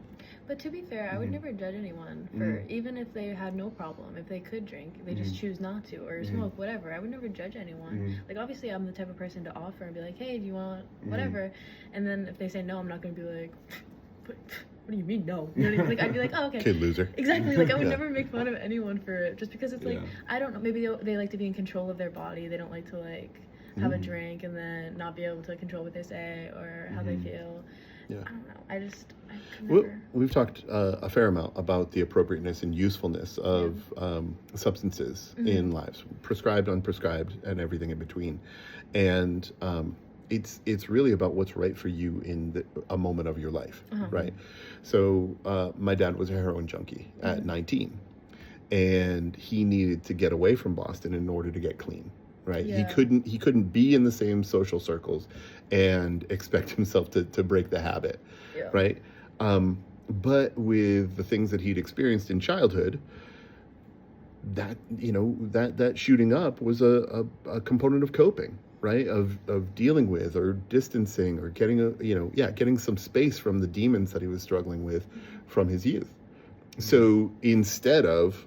But to be fair, I would never judge anyone for even if they had no problem, if they could drink, they just choose not to, or smoke, whatever. I would never judge anyone. Like, obviously, I'm the type of person to offer and be like, hey, do you want whatever? And then if they say no, I'm not going to be like, what do you mean no? You know what I mean? Like, I'd be like, oh, okay. Kid loser. Exactly. Like, I would never make fun of anyone for it, just because it's like, I don't know, maybe they like to be in control of their body. They don't like to like have a drink and then not be able to control what they say or how they feel. Yeah. I don't know. I could Well, never. we've talked a fair amount about the appropriateness and usefulness of substances in lives, prescribed, unprescribed, and everything in between. And it's really about what's right for you in a moment of your life, right? So my dad was a heroin junkie at 19, and he needed to get away from Boston in order to get clean. Right, Yeah. he couldn't be in the same social circles and expect himself to break the habit, Yeah. right? But with the things that he'd experienced in childhood, that that shooting up was a component of coping, right? Of dealing with or distancing or getting some space from the demons that he was struggling with from his youth. So instead of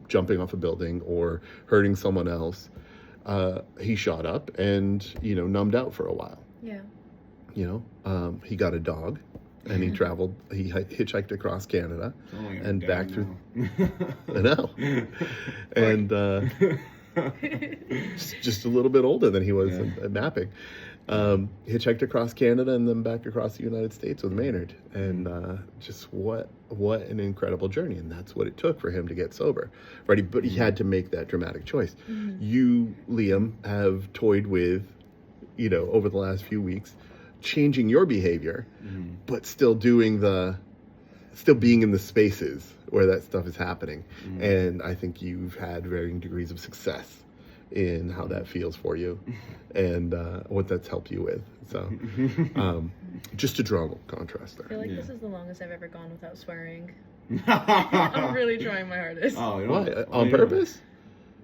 jumping off a building or hurting someone else, he shot up and numbed out for a while. Yeah. He got a dog, and he traveled. He hitchhiked across Canada and back through. I know, and just a little bit older than he was at mapping. Hitchhiked across Canada and then back across the United States with Maynard, and just what an incredible journey. And that's what it took for him to get sober, right? But he had to make that dramatic choice. You, Liam, have toyed with, over the last few weeks, changing your behavior, but still being in the spaces where that stuff is happening. And I think you've had varying degrees of success in how that feels for you and what that's helped you with. So just to draw a little contrast there. I feel like this is the longest I've ever gone without swearing. I'm really trying my hardest. Why? On purpose?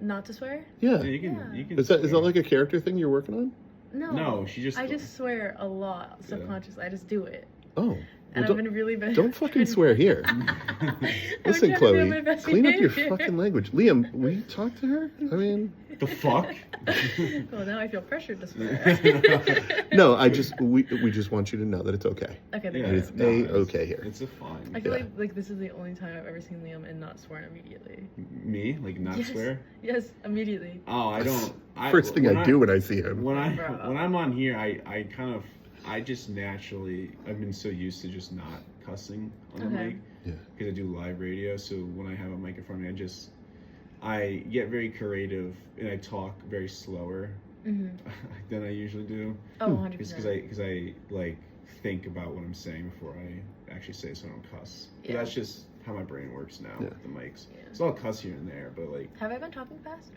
Not to swear? Yeah. You can Is that like a character thing you're working on? No. I just swear a lot subconsciously. I just do it. Oh. And I've been really bad. Don't fucking swear here. Listen, Chloe, clean up your behavior. fucking language. Liam, will you talk to her? I mean, the fuck? Well, now I feel pressured to swear. no, we just want you to know that it's okay. Okay, Yeah, It's okay here. It's a fine. I feel like this is the only time I've ever seen Liam and not sworn immediately. Me? Like not Yes. swear? Yes, immediately. Oh, I don't. First thing I do when I see him. When I'm on here, I just naturally, I've been so used to just not cussing on the mic. Yeah. Because I do live radio, so when I have a mic in front of me, I get very creative and I talk very slower than I usually do. Oh, 100%. Because I like think about what I'm saying before I actually say, so I don't cuss. But that's just how my brain works now with the mics. Yeah. So I'll cuss here and there, but like. Have I been talking fast?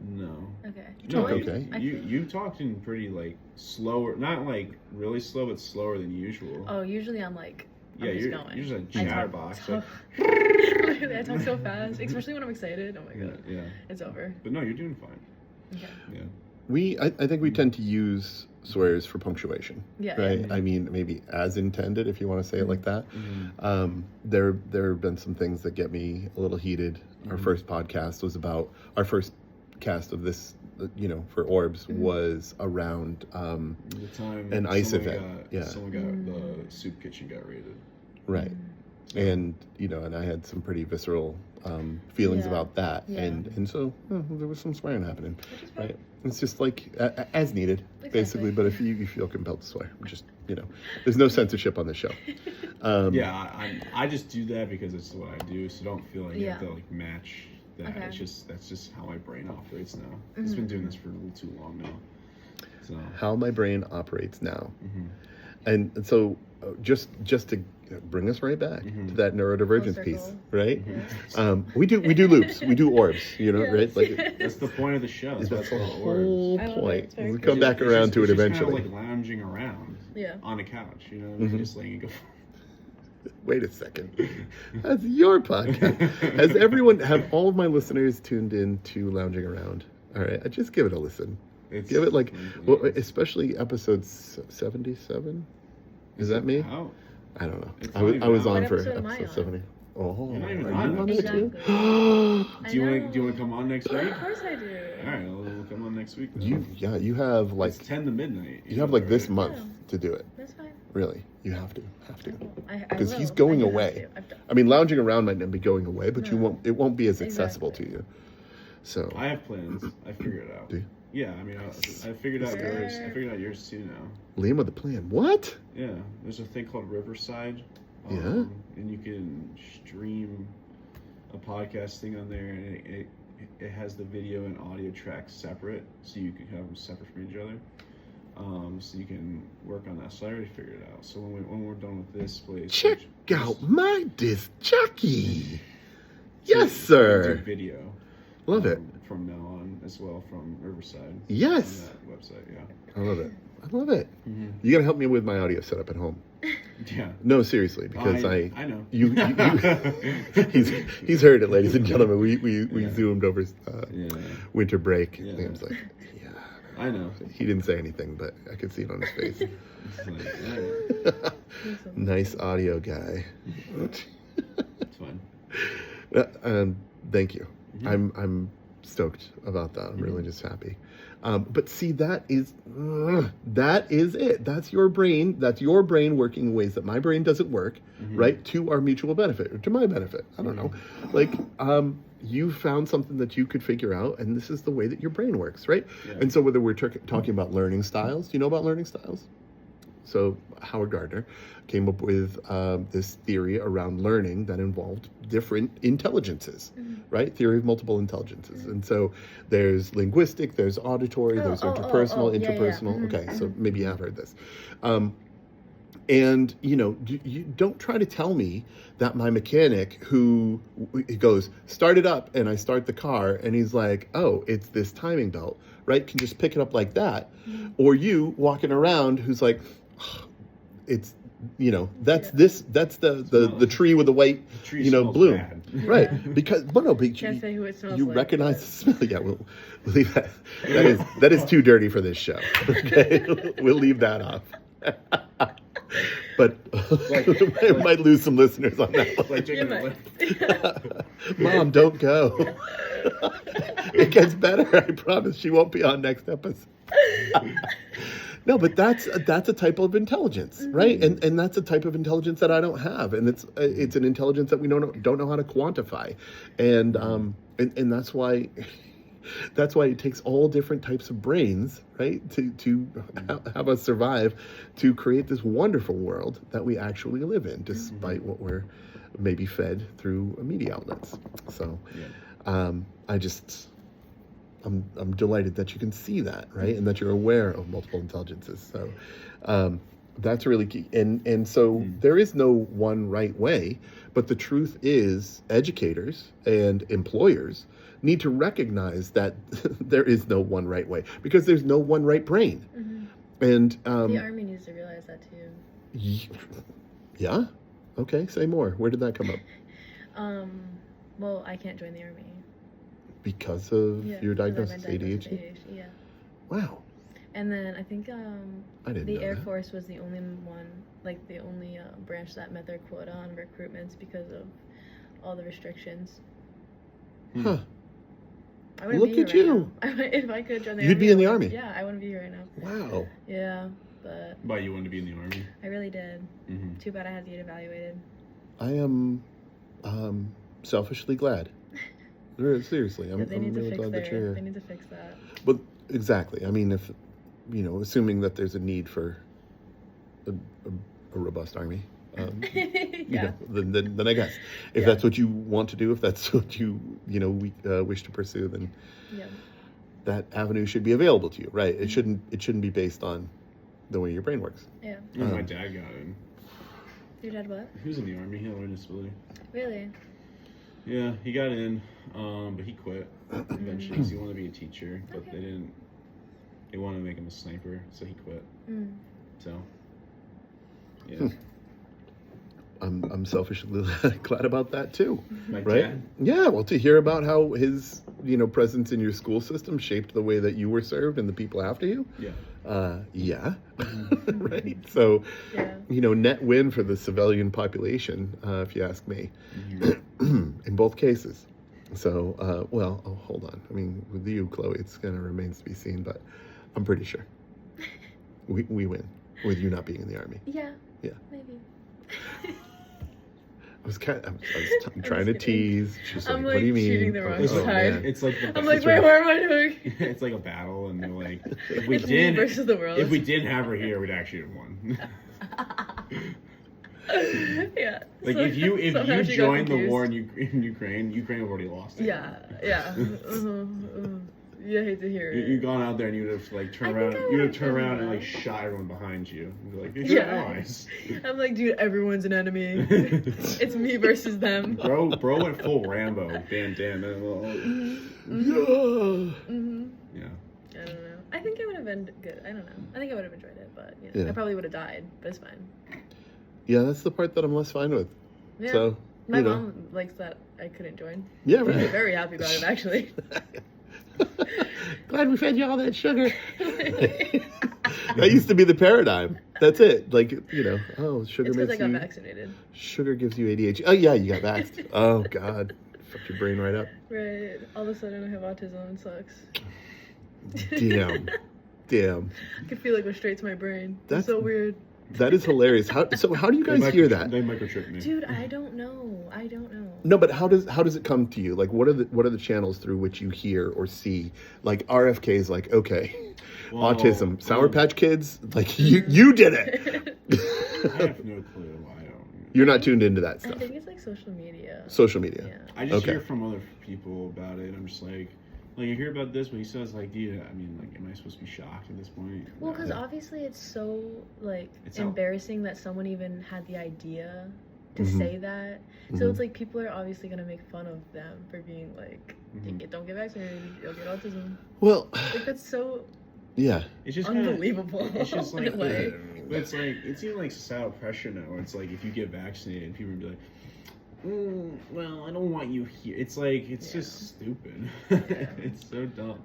No. Okay. You talk okay. You talked in pretty like slower, not like really slow, but slower than usual. Oh, usually I'm like. Yeah, I'm you're just going. just a chatterbox. Literally, I talk so fast, especially when I'm excited. Oh my god. Yeah. It's over. But no, you're doing fine. Okay. Yeah. I think we tend to use swears for punctuation. Yeah. Right. Yeah. I mean, maybe as intended, if you want to say it like that. There have been some things that get me a little heated. Our first podcast was about our first cast of this, for Orbs was around The time an ice someone event. Someone got the soup kitchen got raided. Right. And and I had some pretty visceral feelings about that, and so there was some swearing happening, right? It's just like as needed, basically. But if you feel compelled to swear, just there's no censorship on this show. I just do that because it's what I do, so don't feel like you have to like match that. Okay. That's just how my brain operates now. It's been doing this for a little too long now. So How my brain operates now, and so just to bring us right back to that neurodivergence piece, right? We do loops, we do orbs, right? Like that's the point of the show. that's the what whole orbs. point. We We come back around to it eventually. Kind of like lounging around on a couch, just letting it go. Wait a second. That's your podcast. Have all of my listeners tuned in to Lounging Around? All right, just give it a listen. Give it especially episode 77. Is that me? How? I don't know. It's I was not on What for episode am I episode on? 70. Oh, You're not even are on you on it. it too? Do you want to come on next week? Of course I do. All right, we'll come on next week. Then. You have like It's 10 to midnight. you have like this right? month to do it. That's fine. Really, you have to. I Because will. he's going I do away. have to. I've done- I mean, Lounging Around might not be going away, but No. it won't be as accessible Exactly. to you. So I have plans. I figure it out. Do you? Yeah, I mean, I figured out yours. I figured out yours too now. Liam with the plan. What? Yeah, there's a thing called Riverside. Yeah. And you can stream a podcast thing on there, and it has the video and audio tracks separate, so you can have them separate from each other. So you can work on that. So I already figured it out. So when we're done with this place, Check out my disc jockey. so Yes, sir. do video. Love it. From now on as well from Riverside. Yes. On that website, yeah. I love it. I love it. Mm-hmm. You gotta help me with my audio setup at home. Yeah. No, seriously, because I know. You he's heard it, ladies and gentlemen. We Yeah. zoomed over winter break. Yeah. Liam's like, yeah. I know. He didn't say anything, but I could see it on his face. It's like, all right. Nice audio guy. It's fine. Thank you. Mm-hmm. I'm stoked about that. I'm really just happy. But see, that is it. That's your brain. That's your brain working in ways that my brain doesn't work, right? To our mutual benefit, or to my benefit. I don't know. Like, you found something that you could figure out, and this is the way that your brain works, right? Yeah. And so whether we're talking about learning styles, do you know about learning styles? So Howard Gardner came up with this theory around learning that involved different intelligences, right? Theory of multiple intelligences. And so there's linguistic, there's auditory, there's interpersonal, interpersonal. Yeah. Okay, so maybe you have heard this. And, you don't try to tell me that my mechanic who he goes, start it up, and I start the car, and he's like, oh, it's this timing belt, right? Can just pick it up like that. Or you walking around who's like, it's, that's the tree with the white, bloom. Bad. Right. Because, but Can't say who it smells you like, recognize the smell. Yeah, we'll leave that. That is too dirty for this show. Okay. We'll leave that off. But I might lose some listeners on that one. Like drinking a Mom, don't go. It gets better, I promise. She won't be on next episode. No, but that's a type of intelligence, right? And that's a type of intelligence that I don't have, and it's an intelligence that we don't know how to quantify, and that's why. That's why it takes all different types of brains, right, to have us survive, to create this wonderful world that we actually live in, despite what we're maybe fed through media outlets. So, I'm delighted that you can see that, right, and that you're aware of multiple intelligences. So, that's really key. And so there is no one right way, but the truth is, educators and employers need to recognize that there is no one right way, because there's no one right brain. And the Army needs to realize that too. Yeah? Okay, say more. Where did that come up? Well, I can't join the Army. Because of your diagnosis, ADHD? Yeah. Wow. And then I think I didn't the know Air that. Force was the only one, like the only branch that met their quota on recruitments because of all the restrictions. Huh. I wouldn't Look be here at right you. now. If I could join the Army. You'd be in the I Army. Yeah, I wouldn't be here right now. Wow. Yeah, but But you wanted to be in the Army? I really did. Too bad I had to get evaluated. I am selfishly glad. Seriously, I'm They need to really fix glad that you're here. They need to fix that. But exactly. I mean, if assuming that there's a need for a robust army, Yeah. then I guess if that's what you want to do, if that's what you wish to pursue, then that avenue should be available to you, right? It shouldn't be based on the way your brain works. Yeah. My dad got in. Your dad what? He was in the Army. He had a learning disability. Really? Yeah, he got in, but he quit eventually because he wanted to be a teacher, but they didn't. They wanted to make him a sniper, so he quit. So, yeah. I'm selfishly glad about that too. My right? dad? Yeah, well, to hear about how his presence in your school system shaped the way that you were served and the people after you. Yeah. Right. So, Yeah. Net win for the civilian population, if you ask me, in both cases. So, hold on. I mean, with you, Chloe, it's gonna remains to be seen, but I'm pretty sure we win with you not being in the Army. Yeah. Yeah. Maybe. I'm trying to tease. She's I'm like, what do you mean? shooting the wrong It's like, side. man. it's like I'm like, wait, where am I doing? it's like a battle, and they're like, if we It's me did versus the world. if we didn't have her here, we'd actually have won. Yeah. Like so- if you somehow she got joined the confused. war in Ukraine would have already lost it. Yeah. You hate to hear it. You'd gone out there and you'd have like turned I around. think I You'd have would've turned done around and that. like shot everyone behind you. And be like, "You're Yeah. allies." I'm like, dude, everyone's an enemy. It's me versus them. Bro went full Rambo, bandana. Mm-hmm. Yeah. I don't know. I think it would have been good. I don't know. I think I would have enjoyed it, but Yeah. I probably would have died. But it's fine. Yeah, that's the part that I'm less fine with. Yeah. So, My you know. mom likes that I couldn't join. Yeah, She's right. very happy about it, actually. Glad we fed you all that sugar. That used to be the paradigm. That's it. Like, you know, oh, sugar It's because I makes got you... vaccinated. Sugar gives you ADHD. Oh, yeah, you got vaxxed. Oh, God. Fuck your brain right up. Right. All of a sudden I have autism. It sucks. Damn. Damn. I can feel it go straight to my brain. That's- It's so weird. That is hilarious. How do you guys hear that? They microchipped me. Dude, I don't know. No, but how does it come to you? Like, what are the channels through which you hear or see? Like RFK is like, okay, Well, autism, Sour Patch Kids, like you did it. I have no clue. I don't. You're not tuned into that I stuff. think it's like social media. Social media. Yeah. I just Okay. hear from other people about it. I'm just like I hear about this, but he says like, dude, I mean, like, am I supposed to be shocked at this point? Well, No. because obviously it's so like It's out. embarrassing that someone even had the idea to Mhm. say that. So Mhm. it's like people are obviously gonna make fun of them for being like, Mhm. don't get vaccinated, you'll get autism. Well, Like that's so yeah. It's just kinda- unbelievable. It's just in like, a way. but it's like it's even like societal pressure now. Where it's like if you get vaccinated, people would be like, well, I don't want you here. It's like it's Yeah. just stupid. Yeah. It's so dumb.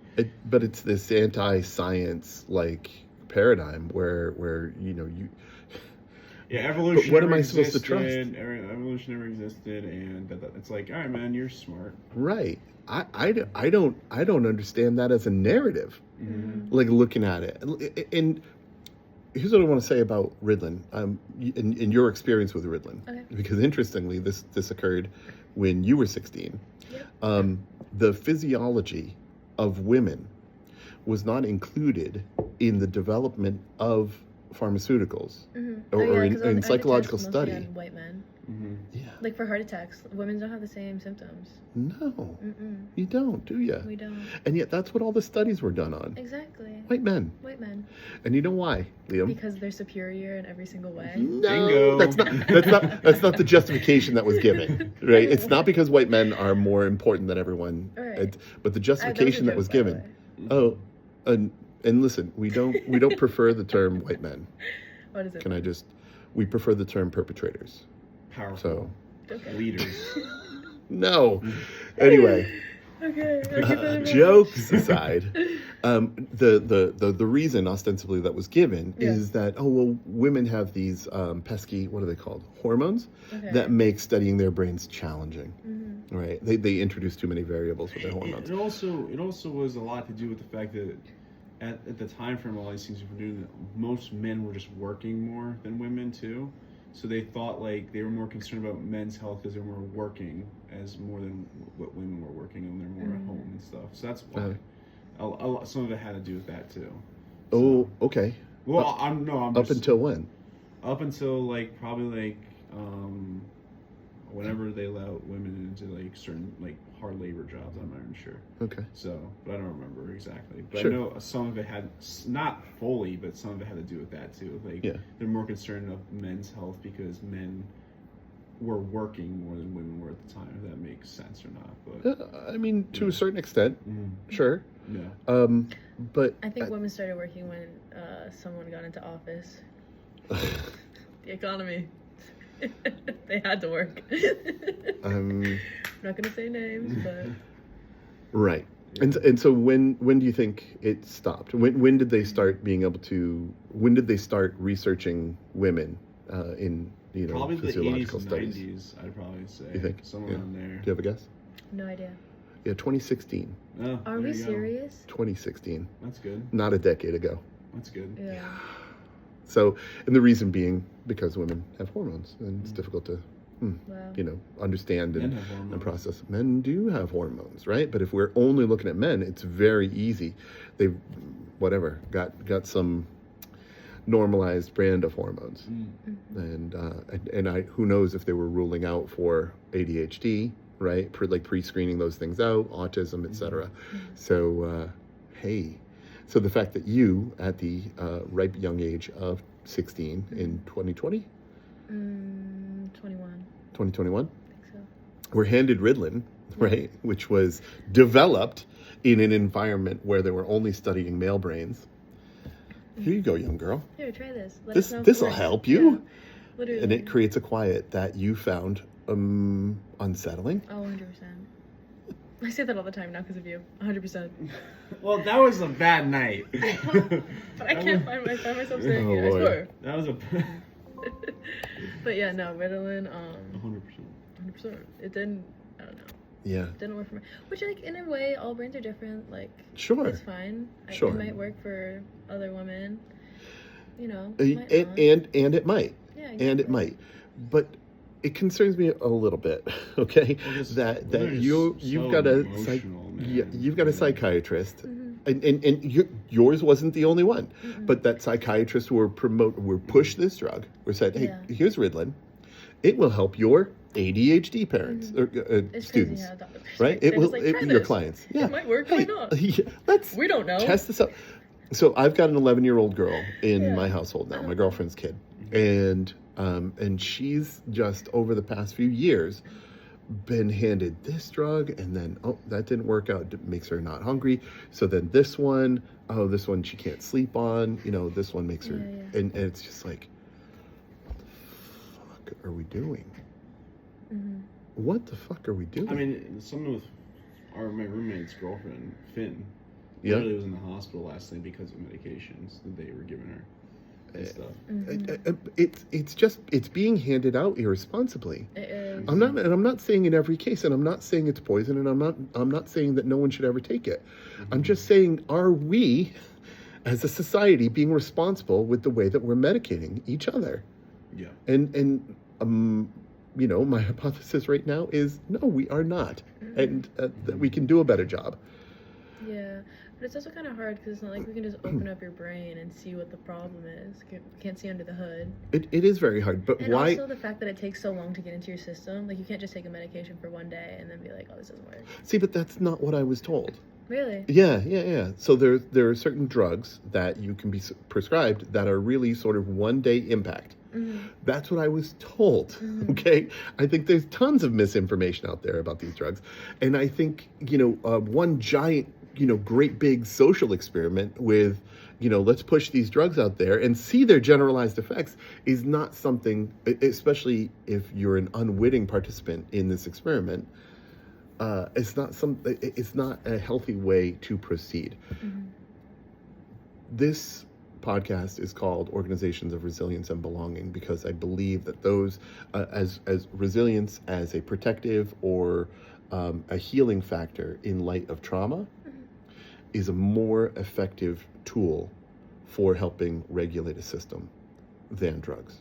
But it's this anti-science like paradigm where you know you. Yeah, evolution. But what am never I supposed to existed, Evolution never existed, and it's like, all right, man, you're smart. Right. I don't understand that as a narrative. Mm-hmm. Like looking at it, and here's what I want to say about Ritalin. In your experience with Ritalin, Okay. because interestingly, this occurred when you were 16. Yep. The physiology of women was not included in the development of pharmaceuticals Mm-hmm. or in 'cause I did psychological tests mostly study. on white men, Mm-hmm. Yeah. like for heart attacks, women don't have the same symptoms. No, Mm-mm. you don't, do you? We don't. And yet, that's what all the studies were done on. Exactly. White men. White men, And you know why, Liam? because they're superior in every single way. No, Bingo. that's not the justification that was given, right? It's not because white men are more important than everyone, Right. but the justification that was by the given. way. Oh, and listen, we don't prefer the term white men. What is it? Can I just? We prefer the term perpetrators. Powerful So Okay. leaders. no. Anyway, Okay. I'll keep that in mind. jokes aside, the reason ostensibly that was given Yeah. is that women have these pesky, what are they called, hormones Okay. that make studying their brains challenging. Mhm. Right? They introduce too many variables with their hormones. It also was a lot to do with the fact that at the time frame all these things were doing, most men were just working more than women too. So they thought like they were more concerned about men's health because they were more working as more than what women were working, and they're more at home and stuff. So that's why some of it had to do with that too. Oh, okay. Well, I'm Up just, until when? up until like probably like whenever they allow women into like certain like hard labor jobs. I'm not even sure. Okay. So, but I don't remember exactly. But Sure. I know some of it had, not fully, but some of it had to do with that too. Like, Yeah. they're more concerned of men's health because men were working more than women were at the time, if that makes sense or not. But, I mean, to a certain extent, sure. yeah. But I think women started working when someone got into office. The economy. They had to work. I'm not gonna say names, but right. And so when do you think it stopped? When did they start being able to? When did they start researching women in Probably the 80s physiological and studies? 90s, I'd probably say. You think? Somewhere Yeah. around there. Do you have a guess? no idea. Yeah, 2016. Oh, Are there we you go. serious? 2016. That's good. Not a decade ago. That's good. Yeah. So, and the reason being because women have hormones, and it's difficult to Wow. understand Men and, have hormones. and process. Men do have hormones, right? But if we're only looking at men, it's very easy. They've, got some normalized brand of hormones. And I who knows if they were ruling out for ADHD, right? Pre-screening those things out, autism, etc. So, so the fact that you, at the ripe young age of 16 in 2020, 2021, I think so. were handed Ritalin, right, which was developed in an environment where they were only studying male brains. Here you go, young girl. Here, try this. Let us know if it This will works. help you. Yeah, literally. And it creates a quiet that you found unsettling. Oh, 100%. I say that all the time now because of you. 100%. Well, that was a bad night. But I can't find myself saying Oh, it. I Lord. swear. That was a. But yeah, no, Ritalin, 100%. 100%. It didn't, I don't know. Yeah. Didn't work for me. Which, like, in a way, all brains are different. Like, Sure. it's fine. Sure. It might work for other women. It might And not. it might. Yeah, And exactly. it might. But it concerns me a little bit, okay? Well, just- that women are you've so got a emotional, man. you've got a psychiatrist, Mm-hmm. and yours wasn't the only one, but that psychiatrists were push this drug, or said, hey, Yeah. here's Ritalin, it will help your ADHD parents or It's students, crazy how doctors right? they're It will just like, "Try your this. clients. Yeah, It might work, it might not. Let's We don't know. test this out. So I've got an 11-year-old girl in Yeah. my household now, my girlfriend's kid, and she's just over the past few years been handed this drug, and then that didn't work out. It makes her not hungry. So then this one she can't sleep on. This one makes her, Yeah. and it's just like, what the fuck are we doing? Mm-hmm. What the fuck are we doing? I mean, something with my roommate's girlfriend, Finn. Yeah. Literally was in the hospital last night because of medications that they were giving her and stuff. It's being handed out irresponsibly. It is. I'm not saying in every case, and I'm not saying it's poison, and I'm not saying that no one should ever take it. I'm just saying, are we, as a society, being responsible with the way that we're medicating each other? Yeah. And my hypothesis right now is no, we are not, and that we can do a better job. Yeah, but it's also kind of hard because it's not like we can just open up your brain and see what the problem is. We can't see under the hood. It is very hard, but And why? also the fact that it takes so long to get into your system. Like, you can't just take a medication for one day and then be like, oh, this doesn't work. See, but that's not what I was told. Really? Yeah. So there are certain drugs that you can be prescribed that are really sort of one-day impact. Mm-hmm. That's what I was told. Okay, I think there's tons of misinformation out there about these drugs, and I think one giant great big social experiment with let's push these drugs out there and see their generalized effects is not something, especially if you're an unwitting participant in this experiment. It's not a healthy way to proceed. This podcast is called Organizations of Resilience and Belonging because I believe that those as resilience as a protective or a healing factor in light of trauma is a more effective tool for helping regulate a system than drugs.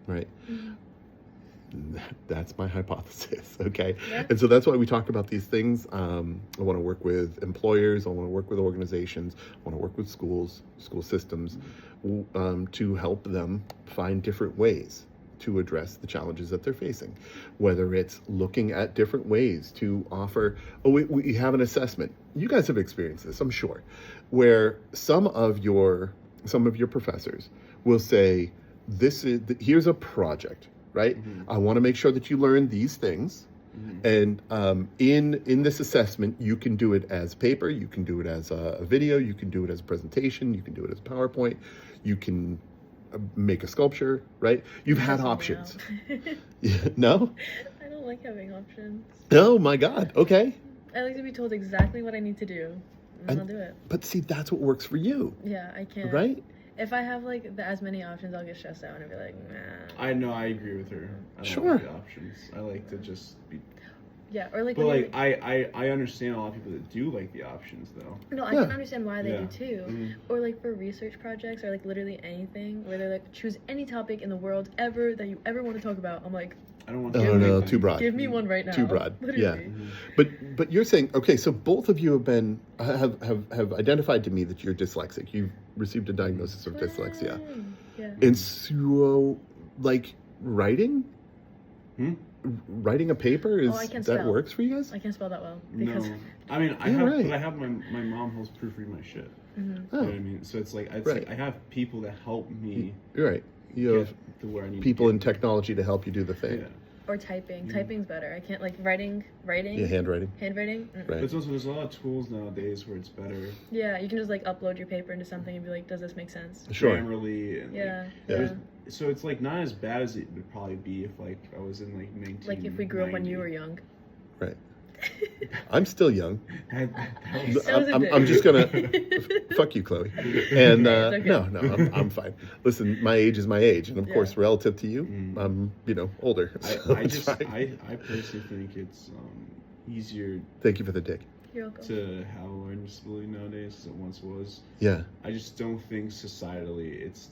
Right? That's my hypothesis, okay? Yeah. And so that's why we talk about these things. I want to work with employers, I want to work with organizations, I want to work with schools, school systems, to help them find different ways to address the challenges that they're facing. Whether it's looking at different ways to offer, we have an assessment. You guys have experienced this, I'm sure, where some of your professors will say, here's a project, right? I want to make sure that you learn these things. And in this assessment, you can do it as paper, you can do it as a video, you can do it as a presentation, you can do it as a PowerPoint, you can make a sculpture, right? You've had options. No? I don't like having options. Oh my God. Okay. I like to be told exactly what I need to do, and I'll do it. But see, that's what works for you, Yeah, I can't. right? If I have as many options, I'll get stressed out and be like, nah. I know, I agree with her. I don't Sure. like the options. I like to just be. Yeah, or like. But when like, I understand a lot of people that do like the options though. No, I Yeah. can understand why they Yeah. do too. Mhm. Or like for research projects or like literally anything where they're like, choose any topic in the world ever that you ever want to talk about. I'm like, I don't want Oh to. no, too broad. Give me one right now. Too broad. Literally. Yeah. But you're saying, okay, so both of you have identified to me that you're dyslexic. You've received a diagnosis of dyslexia. Yeah. And so, like, writing a paper is I can't that spell. works for you guys? I can't spell that well. No, Because I mean I Yeah, have, right. but I have my mom helps proofread my shit. Oh, You know what I mean? So it's like Right. I have people that help me you're right. You have get to where I need people to in get. technology to help you do the thing. Yeah. or typing. Typing's better. I can't like writing. Yeah, handwriting. Handwriting. Mm-mm. Right. But it's also there's a lot of tools nowadays where it's better Yeah, you can just like upload your paper into something and be like, does this make sense? Sure. grammarly and Yeah. Yeah. Yeah. so it's like not as bad as it would probably be if like I was in like 1990. Like if we grew up when you were young. Right. I'm still young. That was- That was a I'm just gonna dick. fuck you, Chloe. And It's okay. no, I'm fine. Listen, my age is my age, and of Yeah. course, relative to you, I'm older. So I it's just fine. I personally think it's easier Thank you for the dick. You're welcome. to have a learning disability nowadays as it once was. Yeah, I just don't think societally it's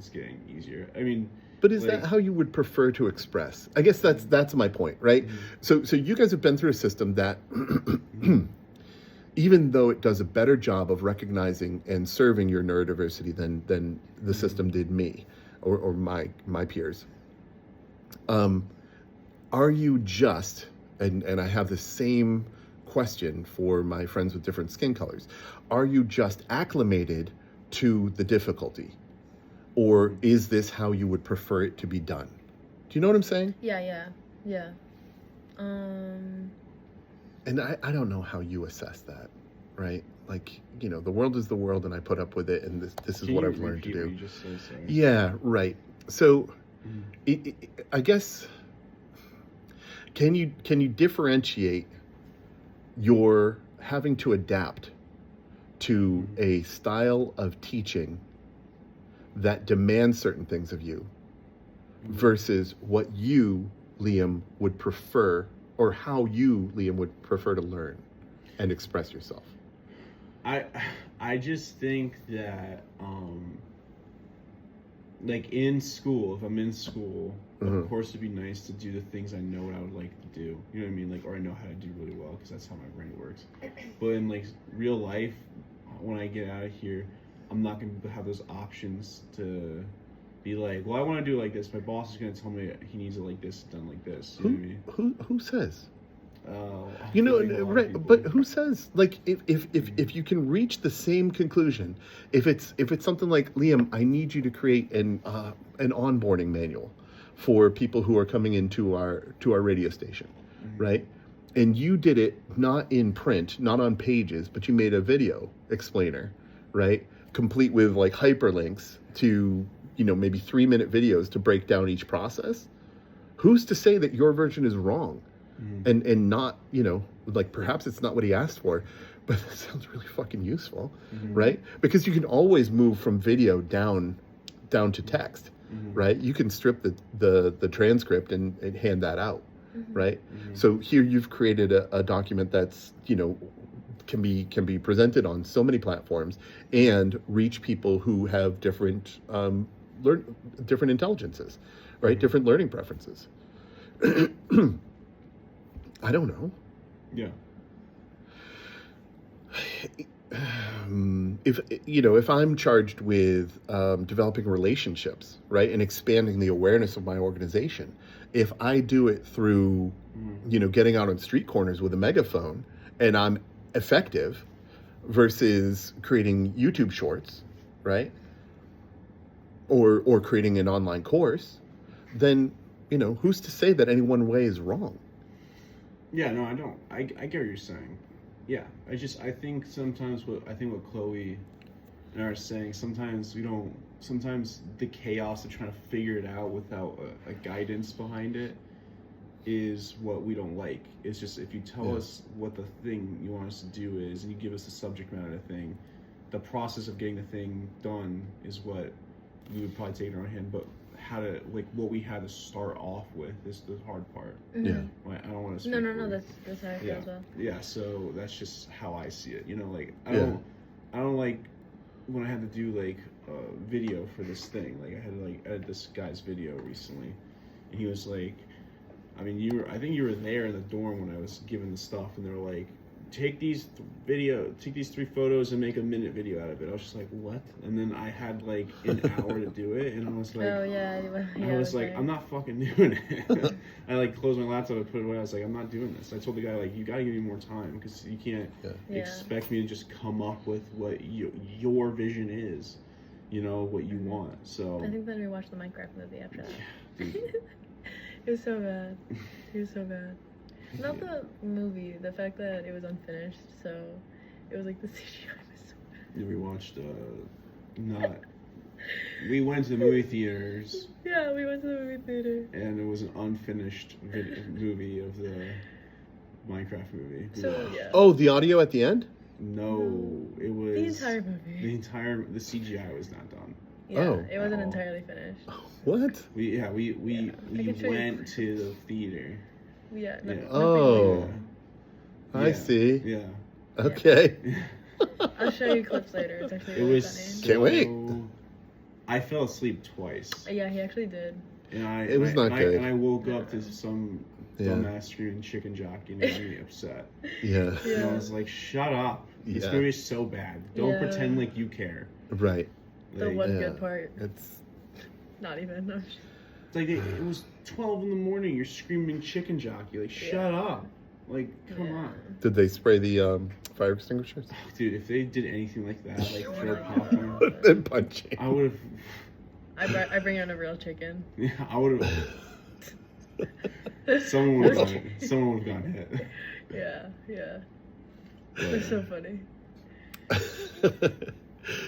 getting easier. I mean, but is like- that how you would prefer to express? I guess that's my point, right? So you guys have been through a system that, even though it does a better job of recognizing and serving your neurodiversity than the system did me or my peers, are you just and I have the same question for my friends with different skin colors, are you just acclimated to the difficulty, or is this how you would prefer it to be done? Do you know what I'm saying? Yeah. And I don't know how you assess that, right? Like, the world is the world, and I put up with it, and this is can what you I've learned to repeat what do. you just said? Sorry. Yeah, right. So, I guess, can you differentiate your having to adapt to a style of teaching that demands certain things of you versus what you, Liam, would prefer, or how you, Liam, would prefer to learn and express yourself? I just think that like in school, if I'm in school, of course it'd be nice to do the things I know what I would like to do. You know what I mean? Like, or I know how to do really well because that's how my brain works. But in like real life, when I get out of here, I'm not going to have those options to be like, well, I want to do it like this. My boss is going to tell me he needs it like this, done like this. You know what I mean? Who says? I feel like a lot of Right? people- But who says? Like, if you can reach the same conclusion, if it's something like, Liam, I need you to create an onboarding manual for people who are coming into our radio station, right? And you did it not in print, not on pages, but you made a video explainer, right? Complete with like hyperlinks to, maybe 3-minute videos to break down each process. Who's to say that your version is wrong? And not, like perhaps it's not what he asked for, but that sounds really fucking useful, right? Because you can always move from video down to text, right? You can strip the transcript and hand that out, right? So here you've created a document that's, can be presented on so many platforms and reach people who have different different intelligences, right? Different learning preferences. I don't know. Yeah. If I'm charged with developing relationships, right, and expanding the awareness of my organization, if I do it through, getting out on street corners with a megaphone, and I'm effective, versus creating YouTube shorts, right, or creating an online course, then who's to say that any one way is wrong? Yeah, no, I don't. I get what you're saying. Yeah, I think sometimes what Chloe and I are saying, sometimes sometimes the chaos of trying to figure it out without a guidance behind it is what we don't like. It's just, if you tell us what the thing you want us to do is, and you give us the subject matter of the thing, the process of getting the thing done is what we would probably take in our hand, but how to, like, what we had to start off with is the hard part. Yeah. Like, I don't want to No, that's how I feel as well. Yeah, so that's just how I see it. Like, I Yeah. don't like when I had to do like a video for this thing. Like, I had to like edit this guy's video recently, and he was like, I mean, I think you were there in the dorm when I was given the stuff, and they were like, take these 3 photos and make a minute video out of it. I was just like, what? And then I had like an hour to do it, and I was like, Oh yeah, I was like, I'm not fucking doing it. I like closed my laptop and put it away. I was like, I'm not doing this. I told the guy, like, you gotta give me more time, because you can't expect me to just come up with what your vision is, you know, what you want. So I think then we watched the Minecraft movie after that. Yeah, dude. It was so bad. It was so bad. Not the movie, the fact that it was unfinished, so it was like the CGI was so bad. Yeah, we watched, we went to the movie theaters. Yeah, we went to the movie theater. And it was an unfinished movie of the Minecraft movie. So, yeah. Oh, the audio at the end? No, it was... The entire movie. The CGI was not done. Yeah, Oh. it wasn't entirely finished. What? We can show you. went to the theater. Yeah. Yeah. Oh. Yeah. I Yeah. see. Yeah. Okay. I'll show you clips later. It's actually It really was funny. Can't wait. I fell asleep twice. Yeah, he actually did. And It was not good. And I woke up to some Yeah. dumbass screaming chicken jockey and made me upset. Yeah. Yeah. And I was like, shut up. This Yeah. movie is so bad. Don't Yeah. pretend like you care. Right. The Like, one Yeah. good part. It's Not even. No. it's like it was 12 in the morning. You're screaming chicken jockey. Like, shut up. Like, come Yeah. on. Did they spray the fire extinguishers? Dude, if they did anything like that, like throw popcorn, Then punching. I would have. I bring out a real chicken. Yeah, I would have. Someone would have gotten hit. Yeah, yeah. But, It's so funny.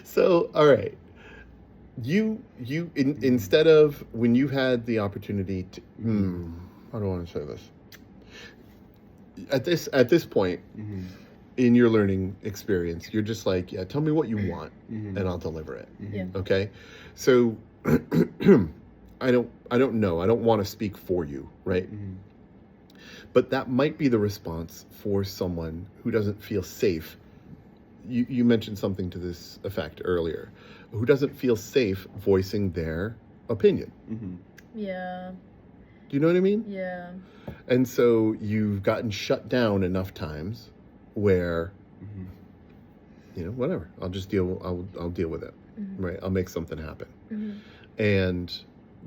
So, all right. Instead of when you had the opportunity to, I don't want to say this. At this point mhm, in your learning experience, you're just like, yeah, tell me what you want, mhm, and I'll deliver it. mhm. Yeah. Okay, so I don't know. I don't want to speak for you, right? Mhm. But that might be the response for someone who doesn't feel safe. You mentioned something to this effect earlier. Who doesn't feel safe voicing their opinion. Mhm. Yeah, Do you know what I mean? yeah. And so you've gotten shut down enough times where, Mhm. you know, whatever. I'll just I'll deal with it. Mhm. Right? I'll make something happen. Mhm. And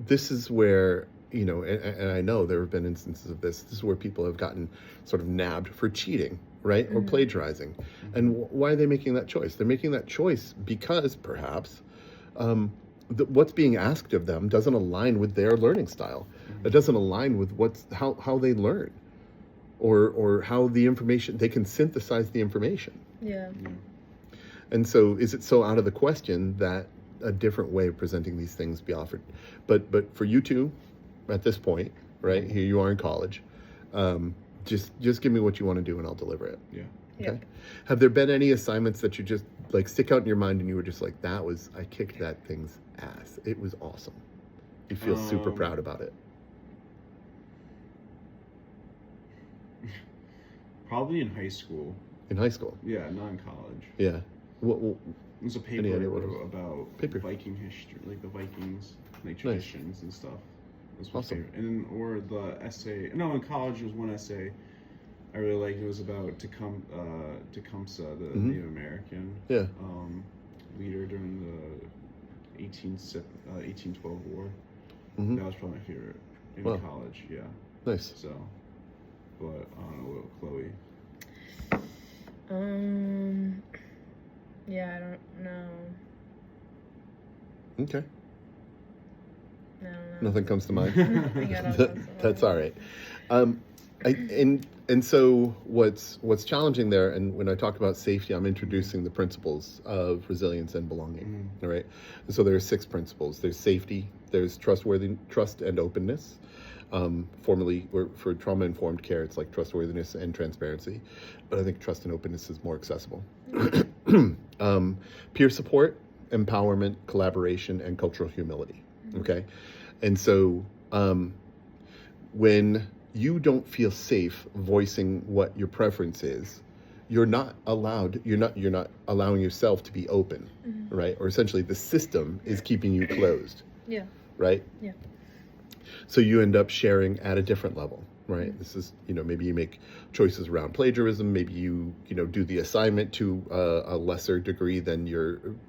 this is where, you know, and I know there have been instances of this. This is where people have gotten sort of nabbed for cheating, right? Or plagiarizing. And why are they making that choice? They're making that choice because perhaps what's being asked of them doesn't align with their learning style. It doesn't align with how they learn, or how the information they can synthesize the information. Yeah. And so, is it so out of the question that a different way of presenting these things be offered? But for you two, at this point, right here, you are in college. Just give me what you want to do, and I'll deliver it. Yeah. Okay. Yeah. Have there been any assignments that you just like stick out in your mind, and you were just like, I kicked that thing's ass. It was awesome. You feel super proud about it. Probably in high school. In high school. Yeah, not in college. Yeah. What It was a paper Any I idea what it wrote was? about Paper. Viking history, like the Vikings, like traditions and stuff. That's my Awesome. favorite. And then, or the essay. No, in college there was one essay I really liked. It was about Tecumseh, the Native American Yeah. leader during the 1812 war. Mhm. That was probably my favorite in Wow. college. Yeah. Nice. So, but I don't know what Chloe. Yeah, I don't know. Okay. I don't know. Nothing comes to mind. I think I don't know. That's all right. And so what's challenging there, and when I talk about safety, I'm introducing the principles of resilience and belonging. All right. And so there are 6 principles. There's safety. There's trust and openness. Formerly, or for trauma-informed care, it's like trustworthiness and transparency. But I think trust and openness is more accessible. Peer support, empowerment, collaboration, and cultural humility. Okay. And so when you don't feel safe voicing what your preference is, you're not allowing yourself to be open, right? Or essentially the system is keeping you closed, Yeah. right? Yeah. So you end up sharing at a different level, right? This is, maybe you make choices around plagiarism. Maybe you do the assignment to a lesser degree than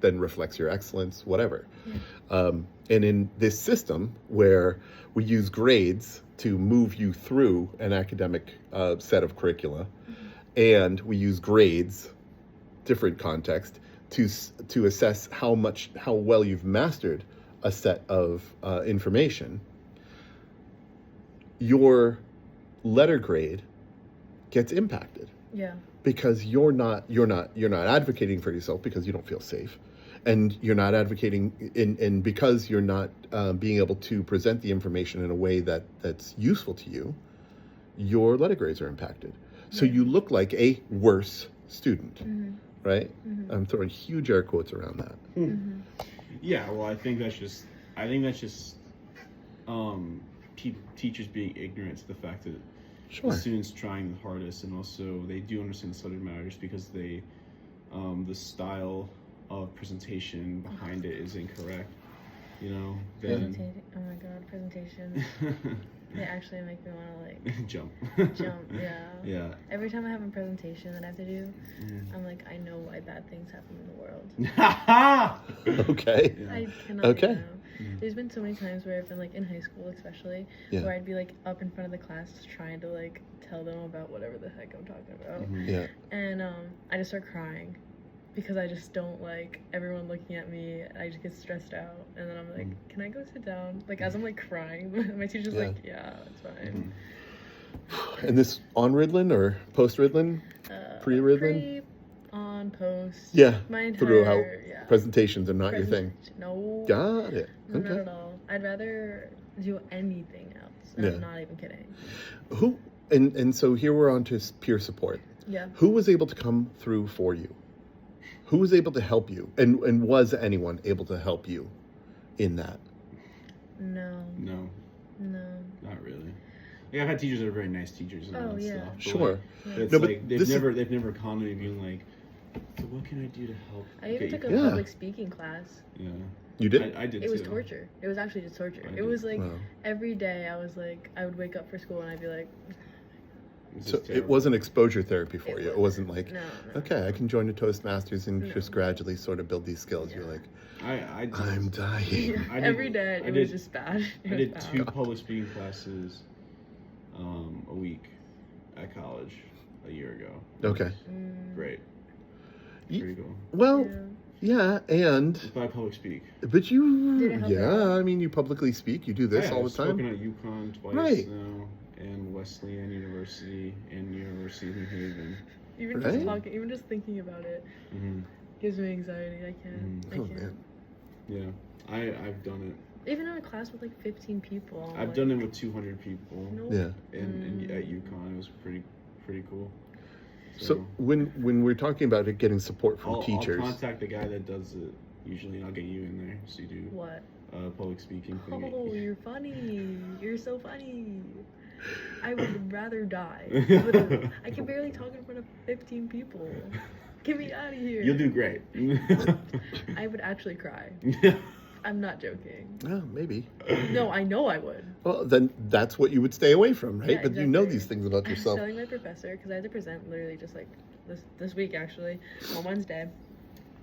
reflects your excellence, whatever. And in this system where we use grades to move you through an academic set of curricula, and we use grades, different context, to assess how well you've mastered a set of information, your letter grade gets impacted. Yeah. Because you're not advocating for yourself because you don't feel safe, and you're not advocating and because you're not being able to present the information in a way that's useful to you, your letter grades are impacted. So you look like a worse student, right? I'm throwing huge air quotes around that. Yeah, well, I think that's just teachers being ignorant to the fact that the students trying the hardest, and also they do understand the subject matter, just because the style of presentation behind it is incorrect, then oh my god, presentation. They actually make me want to jump. Yeah. Every time I have a presentation that I have to do, I'm like, I know why bad things happen in the world. Okay. Yeah. I cannot. Know. There's been so many times where I've been in high school, especially, where I'd be up in front of the class trying to tell them about whatever the heck I'm talking about. And I just start crying because I just don't like everyone looking at me. I just get stressed out, and then I'm like, can I go sit down? As I'm crying, my teacher's yeah, it's fine. And this on Ritalin or post Ritalin? Pre-Ritalin? On, post. Yeah. My entire, throughout. Presentations are not your thing. No. Got it. Okay. Not at all. I'd rather do anything else. I'm not even kidding. Who and so here we're on to peer support. Yeah. Who was able to come through for you? Who was able to help you? And was anyone able to help you in that? No. Not really. I've had teachers that are very nice teachers and all that stuff. Sure. It's they've never come to me being like, so what can I do to help? I even took a public speaking class. Yeah. You did? I did. It was torture. It was actually just torture. It was every day I was I would wake up for school and I'd be like. So it wasn't exposure therapy for you. It wasn't no. Okay, I can join the Toastmasters and just gradually sort of build these skills. You're like, I'm dying. Yeah. Every day it was just bad. I did 2 public speaking classes a week at college a year ago. Okay. Great. Pretty cool. Well, and by public speak. But you, I mean, you publicly speak. You do this all the time. I've spoken at UConn twice now, and Wesleyan University, and University of New Haven. Even just talking, even just thinking about it, gives me anxiety. I can't. Man. Yeah, I've done it. Even in a class with 15 people. I've done it with 200 people. Nope. Yeah. And at UConn, it was pretty cool. So when we're talking about it, getting support from teachers, I'll contact the guy that does it. Usually, I'll get you in there so you do what public speaking thing. Oh, you're funny! You're so funny. I would rather die. I can barely talk in front of 15 people. Get me out of here. You'll do great. I would actually cry. I'm not joking. Oh, maybe. No, I know I would. Well, then that's what you would stay away from, right? Yeah, but exactly. You know these things about I yourself. was telling my professor, because I had to present literally just this week actually, on Wednesday.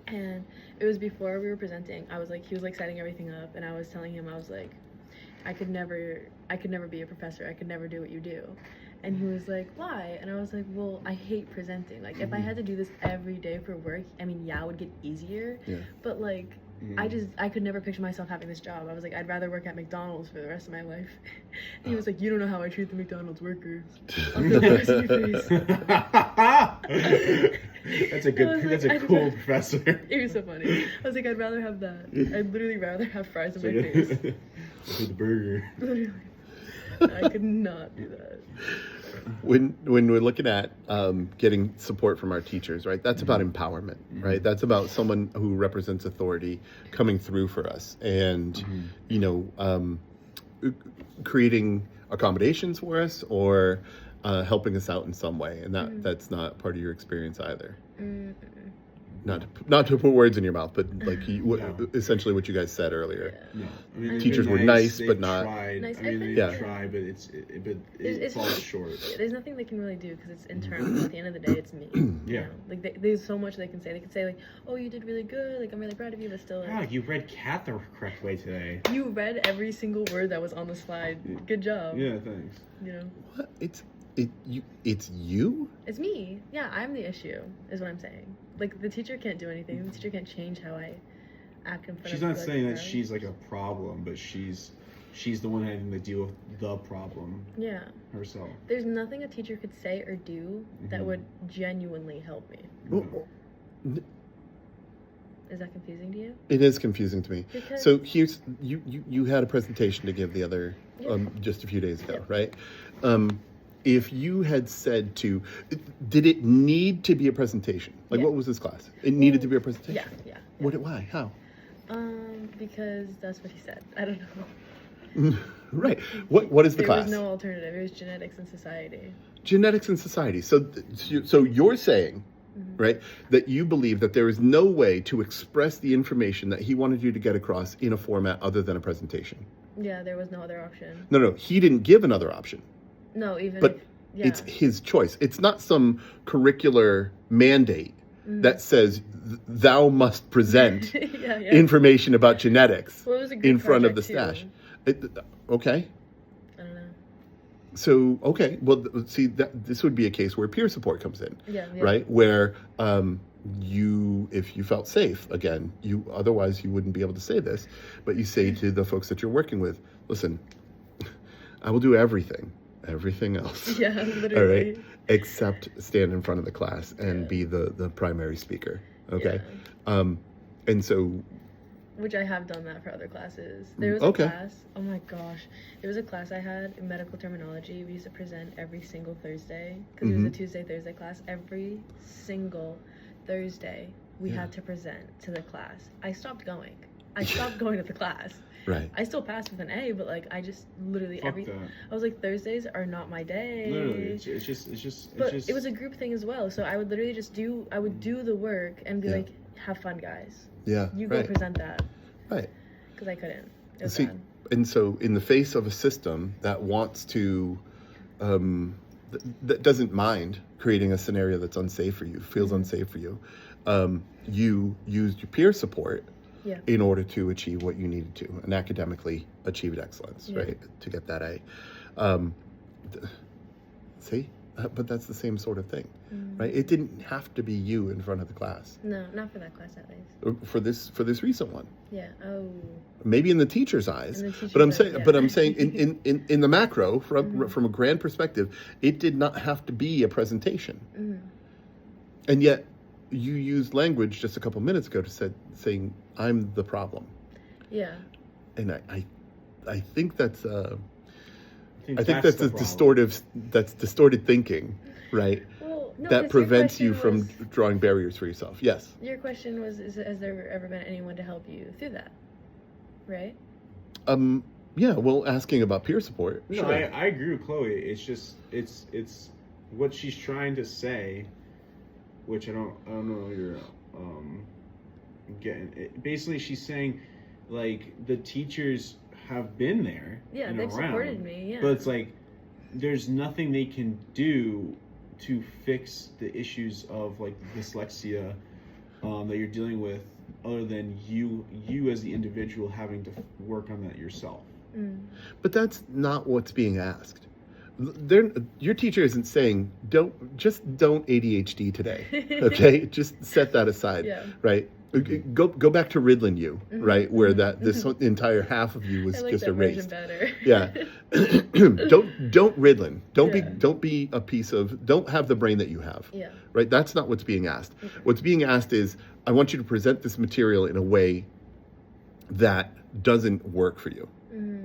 And it was before we were presenting. He was setting everything up, and I was telling him, I was like, I could never be a professor. I could never do what you do. And he was like, why? And I was like, well, I hate presenting. If I had to do this every day for work, I mean, it would get easier. Yeah. But I could never picture myself having this job. I was like, I'd rather work at McDonald's for the rest of my life. And he was like, you don't know how I treat the McDonald's workers. I'll put this in your face. That's a cool professor. It was so funny. I was like, I'd rather have that. I'd literally rather have fries in my face. The burger. Literally. I could not do that. When we're looking at getting support from our teachers, right? That's about empowerment, right? That's about someone who represents authority coming through for us, and creating accommodations for us or helping us out in some way. And that's not part of your experience either. not to put words in your mouth, but like No. essentially what you guys said earlier. No, I mean, they've Teachers been were nice, they've but not- Tried. Nice, I mean, they Yeah. try, but it falls short. There's nothing they can really do because it's internal. At the end of the day, it's me. Yeah. Like there's so much they can say. They can say like, "Oh, you did really good. Like I'm really proud of you," but still, like, Wow, you read cat the correct way today. you read every single word that was on the slide. Good job. Yeah, thanks. You know, What? It's you? it's me. Yeah, I'm the issue. Is what I'm saying. Like the teacher can't do anything. The teacher can't change how I act in front She's of. not like, saying that crowd. she's like a problem, but she's the one having to deal with the problem Yeah. herself. There's nothing a teacher could say or do that Mhm. would genuinely help me. Well, Is that confusing to you? it is confusing to me. Because So here's you had a presentation to give the other Yeah. just a few days ago, Yeah. right? If you had said did it need to be a presentation? Like Yeah. what was this class? It needed to be a presentation. yeah. Why? How? Because that's what he said. I don't know. Right. What is the There class? was no alternative. It was genetics and society. Genetics and society. So you're saying, right, that you believe that there is no way to express the information that he wanted you to get across in a format other than a presentation. Yeah, there was no other option. No, he didn't give another option. No, even But if, yeah. it's his choice. It's not some curricular mandate that says thou must present yeah. information about genetics Well, it was a group in front of the project, stash. too. Okay. I don't know. So, okay. Well, see, this would be a case where peer support comes in, Yeah. right? Where if you felt safe, again, otherwise you wouldn't be able to say this, but you say to the folks that you're working with, listen, I will do everything else. Yeah, All literally. right, except stand in front of the class and be the primary speaker. Okay, and so, Which I have done that for other classes. There was a class. Oh my gosh, there was a class I had in medical terminology. We used to present every single Thursday because it was a Tuesday-Thursday class. Every single Thursday, we had to present to the class. I stopped going. I stopped going to the class. right. I still passed with an A, but like I just literally Fuck that. I was like, Thursdays are not my day. Literally, it's just. But it was a group thing as well, so I would literally just do the work and be like, have fun, guys. Yeah, You go present that. Right. Because I couldn't. It was See, bad. and so in the face of a system that wants to, that doesn't mind creating a scenario that's unsafe for you, feels unsafe for you, you used your peer support in order to achieve what you needed to and academically achieved excellence, right? To get that A. See? But that's the same sort of thing, right? It didn't have to be you in front of the class. No, not for that class at least. For this recent one. Yeah. Oh. Maybe in the teacher's eyes, In the teacher's but I'm eyes, saying, yeah. but I'm saying, in the macro, from a grand perspective, it did not have to be a presentation, and yet you used language just a couple minutes ago to saying I'm the problem. Yeah. And I think that's think I think that's that's the distorted thinking, right? Well, no, That 'cause prevents you your from question was- drawing barriers for yourself. Yes. Your question was, has there ever been anyone to help you through that? Right? Yeah. Well, asking about peer support. No, Sure. I agree with Chloe. It's just it's what she's trying to say, which I don't know you're getting. Basically, she's saying like the teachers have been there. Yeah, and they've around, supported me. Yeah. but it's like there's nothing they can do to fix the issues of like dyslexia that you're dealing with, other than you as the individual having to work on that yourself. But that's not what's being asked. Your teacher isn't saying don't ADHD today. Okay, just set that aside. Yeah. Right. Go back to Riddlin you, right, where this entire half of you was I like just that erased. version better. Yeah. don't Riddlin. Don't Yeah. be a piece of. Don't have the brain that you have. Yeah. Right. That's not what's being asked. What's being asked is, I want you to present this material in a way that doesn't work for you.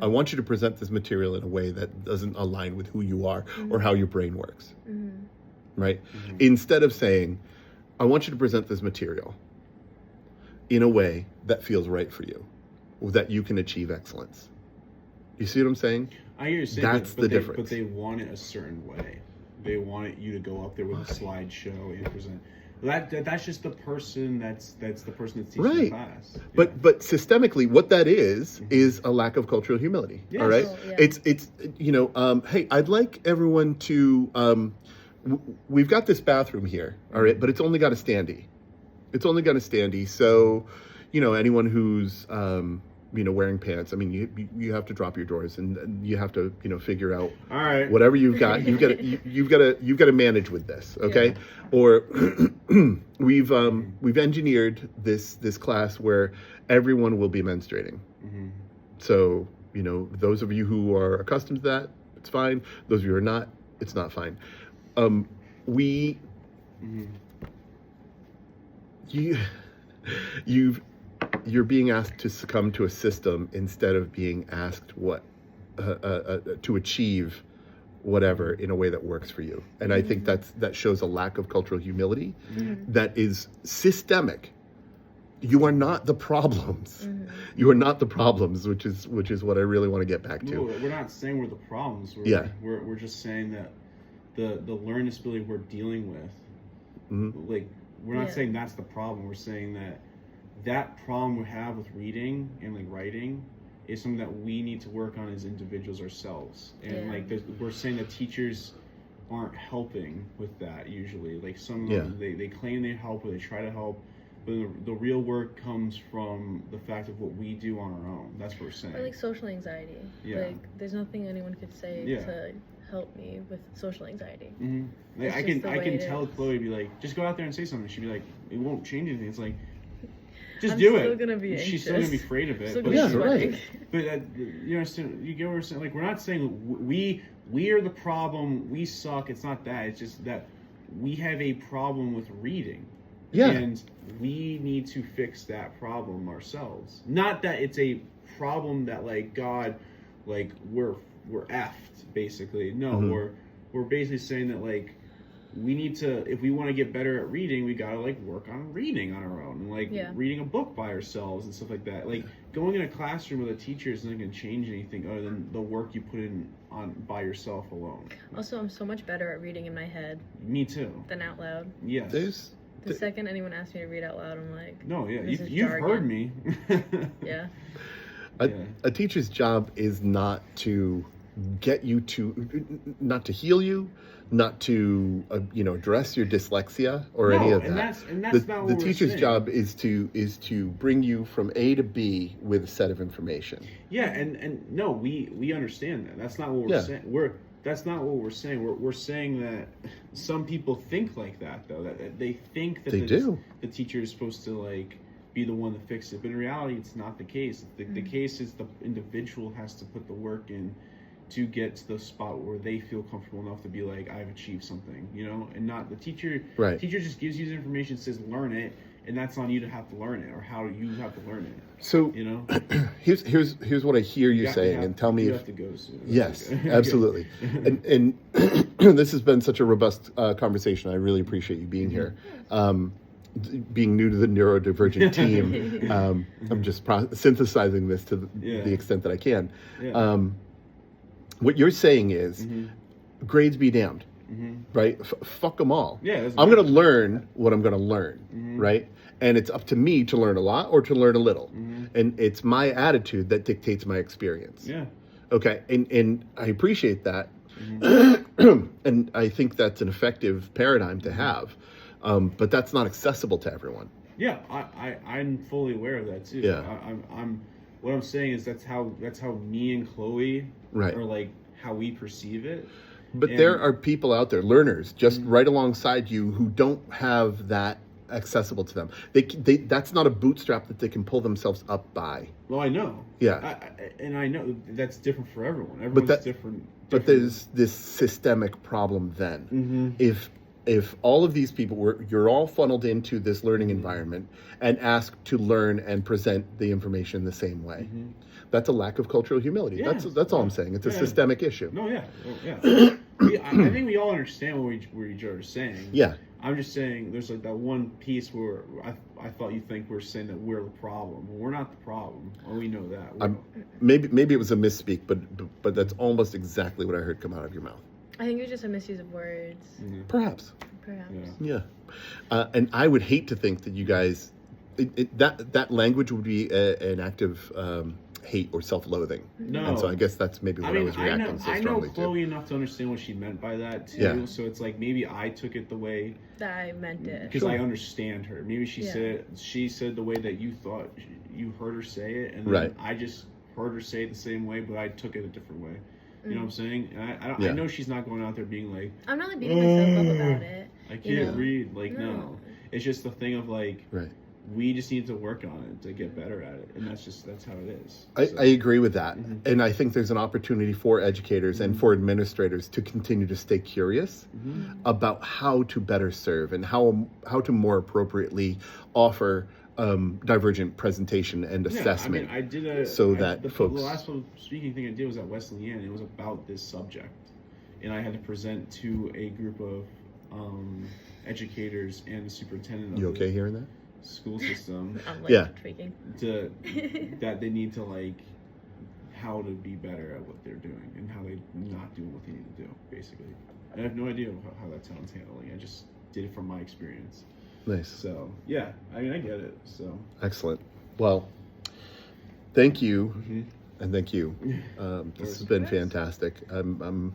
I want you to present this material in a way that doesn't align with who you are or how your brain works. Right? Instead of saying, I want you to present this material in a way that feels right for you, that you can achieve excellence. You see what I'm saying? I hear you saying That's the difference. But they want it a certain way. They want you to go up there with a slideshow and present. That's just the person that's the person that's teaching Right. the class. But systemically, what that is a lack of cultural humility. Yes. All right, Oh, yeah. it's hey, I'd like everyone to we've got this bathroom here, all right, but it's only got a standee. It's only got a standee, so anyone who's wearing pants, I mean, you have to drop your drawers and you have to figure out all right, whatever you've got. You've got to manage with this, okay? Yeah. Or we've engineered this class where everyone will be menstruating. Mm-hmm. So those of you who are accustomed to that, it's fine. Those of you who are not, it's not fine. You're being asked to succumb to a system instead of being asked to achieve whatever in a way that works for you. And I think that shows a lack of cultural humility that is systemic. You are not the problems. You are not the problems, which is what I really want to get back to. No, we're not saying we're the problems. We're just saying that the learning disability we're dealing with, like, we're not saying that's the problem. We're saying that problem we have with reading and like writing is something that we need to work on as individuals ourselves. And we're saying that teachers aren't helping with that usually. Like some of them, they claim they help or they try to help, but the real work comes from the fact of what we do on our own. That's what we're saying. Or like social anxiety. Yeah. Like there's nothing anyone could say to help me with social anxiety. Like I can tell Chloe, be like, just go out there and say something. She'd be like, it won't change anything. It's like, just do it. Still gonna be anxious. She's still gonna be afraid of it. Still But gonna be right. sweating. But you understand? You get what we're saying? Like, we're not saying we are the problem. We suck. It's not that. It's just that we have a problem with reading. Yeah. And we need to fix that problem ourselves. Not that it's a problem that like God, like we're effed basically. No, we're basically saying that like we need to, if we want to get better at reading, we gotta like work on reading on our own, and like reading a book by ourselves and stuff like that. Like going in a classroom with a teacher isn't gonna change anything other than the work you put in on by yourself alone. Also, I'm so much better at reading in my head Me too. than out loud. Yes. The second anyone asks me to read out loud, I'm like, No, yeah, this is you've jargon. heard me. Yeah. A teacher's job is not to get you not to heal you, not to address your dyslexia or any of that. And that's not what the we're teacher's saying. job is to bring you from A to B with a set of information. Yeah, and no, we understand that. That's not what we're saying. That's not what we're saying. We're saying that some people think like that, though. That they think that the teacher is supposed to like be the one to fix it, but in reality, it's not the case. The case is the individual has to put the work in to get to the spot where they feel comfortable enough to be like, I've achieved something, and not the teacher. Right. Teacher just gives you the information, says learn it, and that's on you to have to learn it, or how you have to learn it. So here's what I hear you saying, and tell me you if have to go soon. yes, absolutely. And this has been such a robust conversation. I really appreciate you being here. Being new to the neurodivergent team, I'm just synthesizing this to the extent that I can. Yeah. What you're saying is, grades be damned, right? Fuck them all. Yeah, I'm going to learn what I'm going to learn, right? And it's up to me to learn a lot or to learn a little. And it's my attitude that dictates my experience. Yeah. Okay, and I appreciate that. And I think that's an effective paradigm to have. But that's not accessible to everyone. Yeah, I'm fully aware of that too. Yeah. What I'm saying is that's how me and Chloe Right. are like how we perceive it. But there are people out there, learners, just right alongside you who don't have that accessible to them. They that's not a bootstrap that they can pull themselves up by. Well, I know. Yeah. And I know that's different for everyone. Everyone's different. But there's this systemic problem then. If all of these people you're all funneled into this learning environment and asked to learn and present the information the same way, that's a lack of cultural humility. Yeah. That's all I'm saying. It's a systemic issue. No, yeah. Well, yeah. I think we all understand what each other are saying. Yeah. I'm just saying there's like that one piece where I thought you think we're saying that we're the problem. We're not the problem. Well, we know that. Maybe it was a misspeak, but that's almost exactly what I heard come out of your mouth. I think it was just a misuse of words, Perhaps. perhaps. Yeah. Yeah. And I would hate to think that you guys, that language would be an act of hate or self-loathing. No. And so I guess that's maybe what I was reacting so I know strongly Chloe to. enough to understand what she meant by that too. Yeah. So it's like maybe I took it the way That I meant it. because I understand her. Maybe she Yeah. said the way that you thought you heard her say it, and then Right. I just heard her say it the same way, but I took it a different way. You know what I'm saying? And I Yeah. know she's not going out there being like, I'm not like beating myself up about it. I can't you know? read. Like, no. No. It's just the thing of like, Right. we just need to work on it to get better at it, and that's how it is. I agree with that. And I think there's an opportunity for educators and for administrators to continue to stay curious about how to better serve and how to more appropriately offer divergent presentation and assessment. I did that folks. The last speaking thing I did was at Wesleyan. It was about this subject, and I had to present to a group of educators and the superintendent of You the okay hearing that? school system I'm like Yeah. tweaking. that they need to like how to be better at what they're doing and how they not doing what they need to do. Basically, I have no idea how that sounds handling. I just did it from my experience. Nice. So yeah, I mean I get it. So Excellent. Well, thank you, Mm-hmm. and thank you. This has course. been fantastic. I'm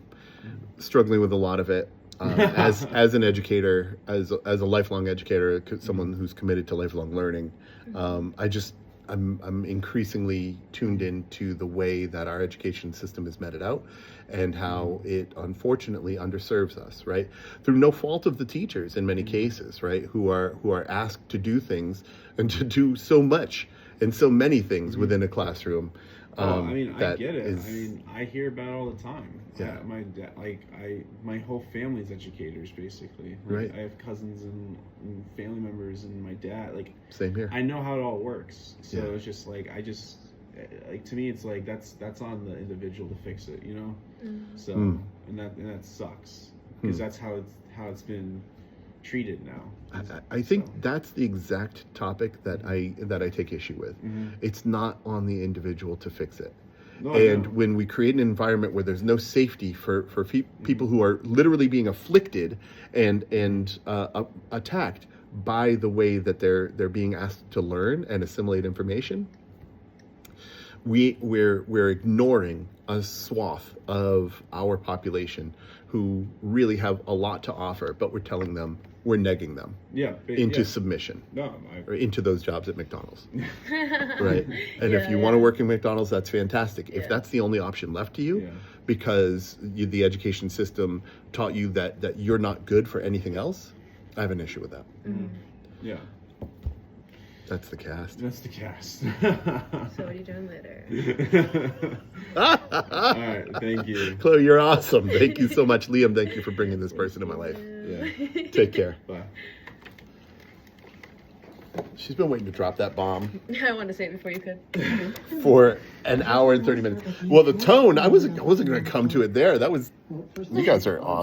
struggling with a lot of it. As an educator, as a lifelong educator, someone who's committed to lifelong learning, I'm increasingly tuned into the way that our education system is meted out, and how it unfortunately underserves us, right? Through no fault of the teachers in many cases, right? Who are asked to do things and to do so much and so many things within a classroom. I mean, I that get it. is- I mean, I hear about it all the time. Yeah. My dad, my whole family's educators, basically. Like, Right. I have cousins and family members, and my dad. Like, Same here. I know how it all works. So Yeah. it's just like to me, it's like that's on the individual to fix it, you know. So and that sucks because that's how it's been treated now. I think that's the exact topic that I take issue with. It's not on the individual to fix it. No, I And know. when we create an environment where there's no safety for people who are literally being afflicted and attacked by the way that they're being asked to learn and assimilate information, we're ignoring a swath of our population who really have a lot to offer, but we're negging them into submission. No, Or into those jobs at McDonald's, right? And if you Yeah, want to yeah. work in McDonald's, that's fantastic. If Yeah. that's the only option left to you, Yeah. because the education system taught you that you're not good for anything else, I have an issue with that. yeah, That's the cast. that's the cast. So what are you doing later? All right, thank you. Chloe, you're awesome. Thank you so much. Liam, thank you for bringing this person in my life. Yeah, Take care. bye. She's been waiting to drop that bomb I wanted to say it before you could. for an hour and 30 minutes. Well, the tone, I wasn't going to come to it there. You guys are awesome.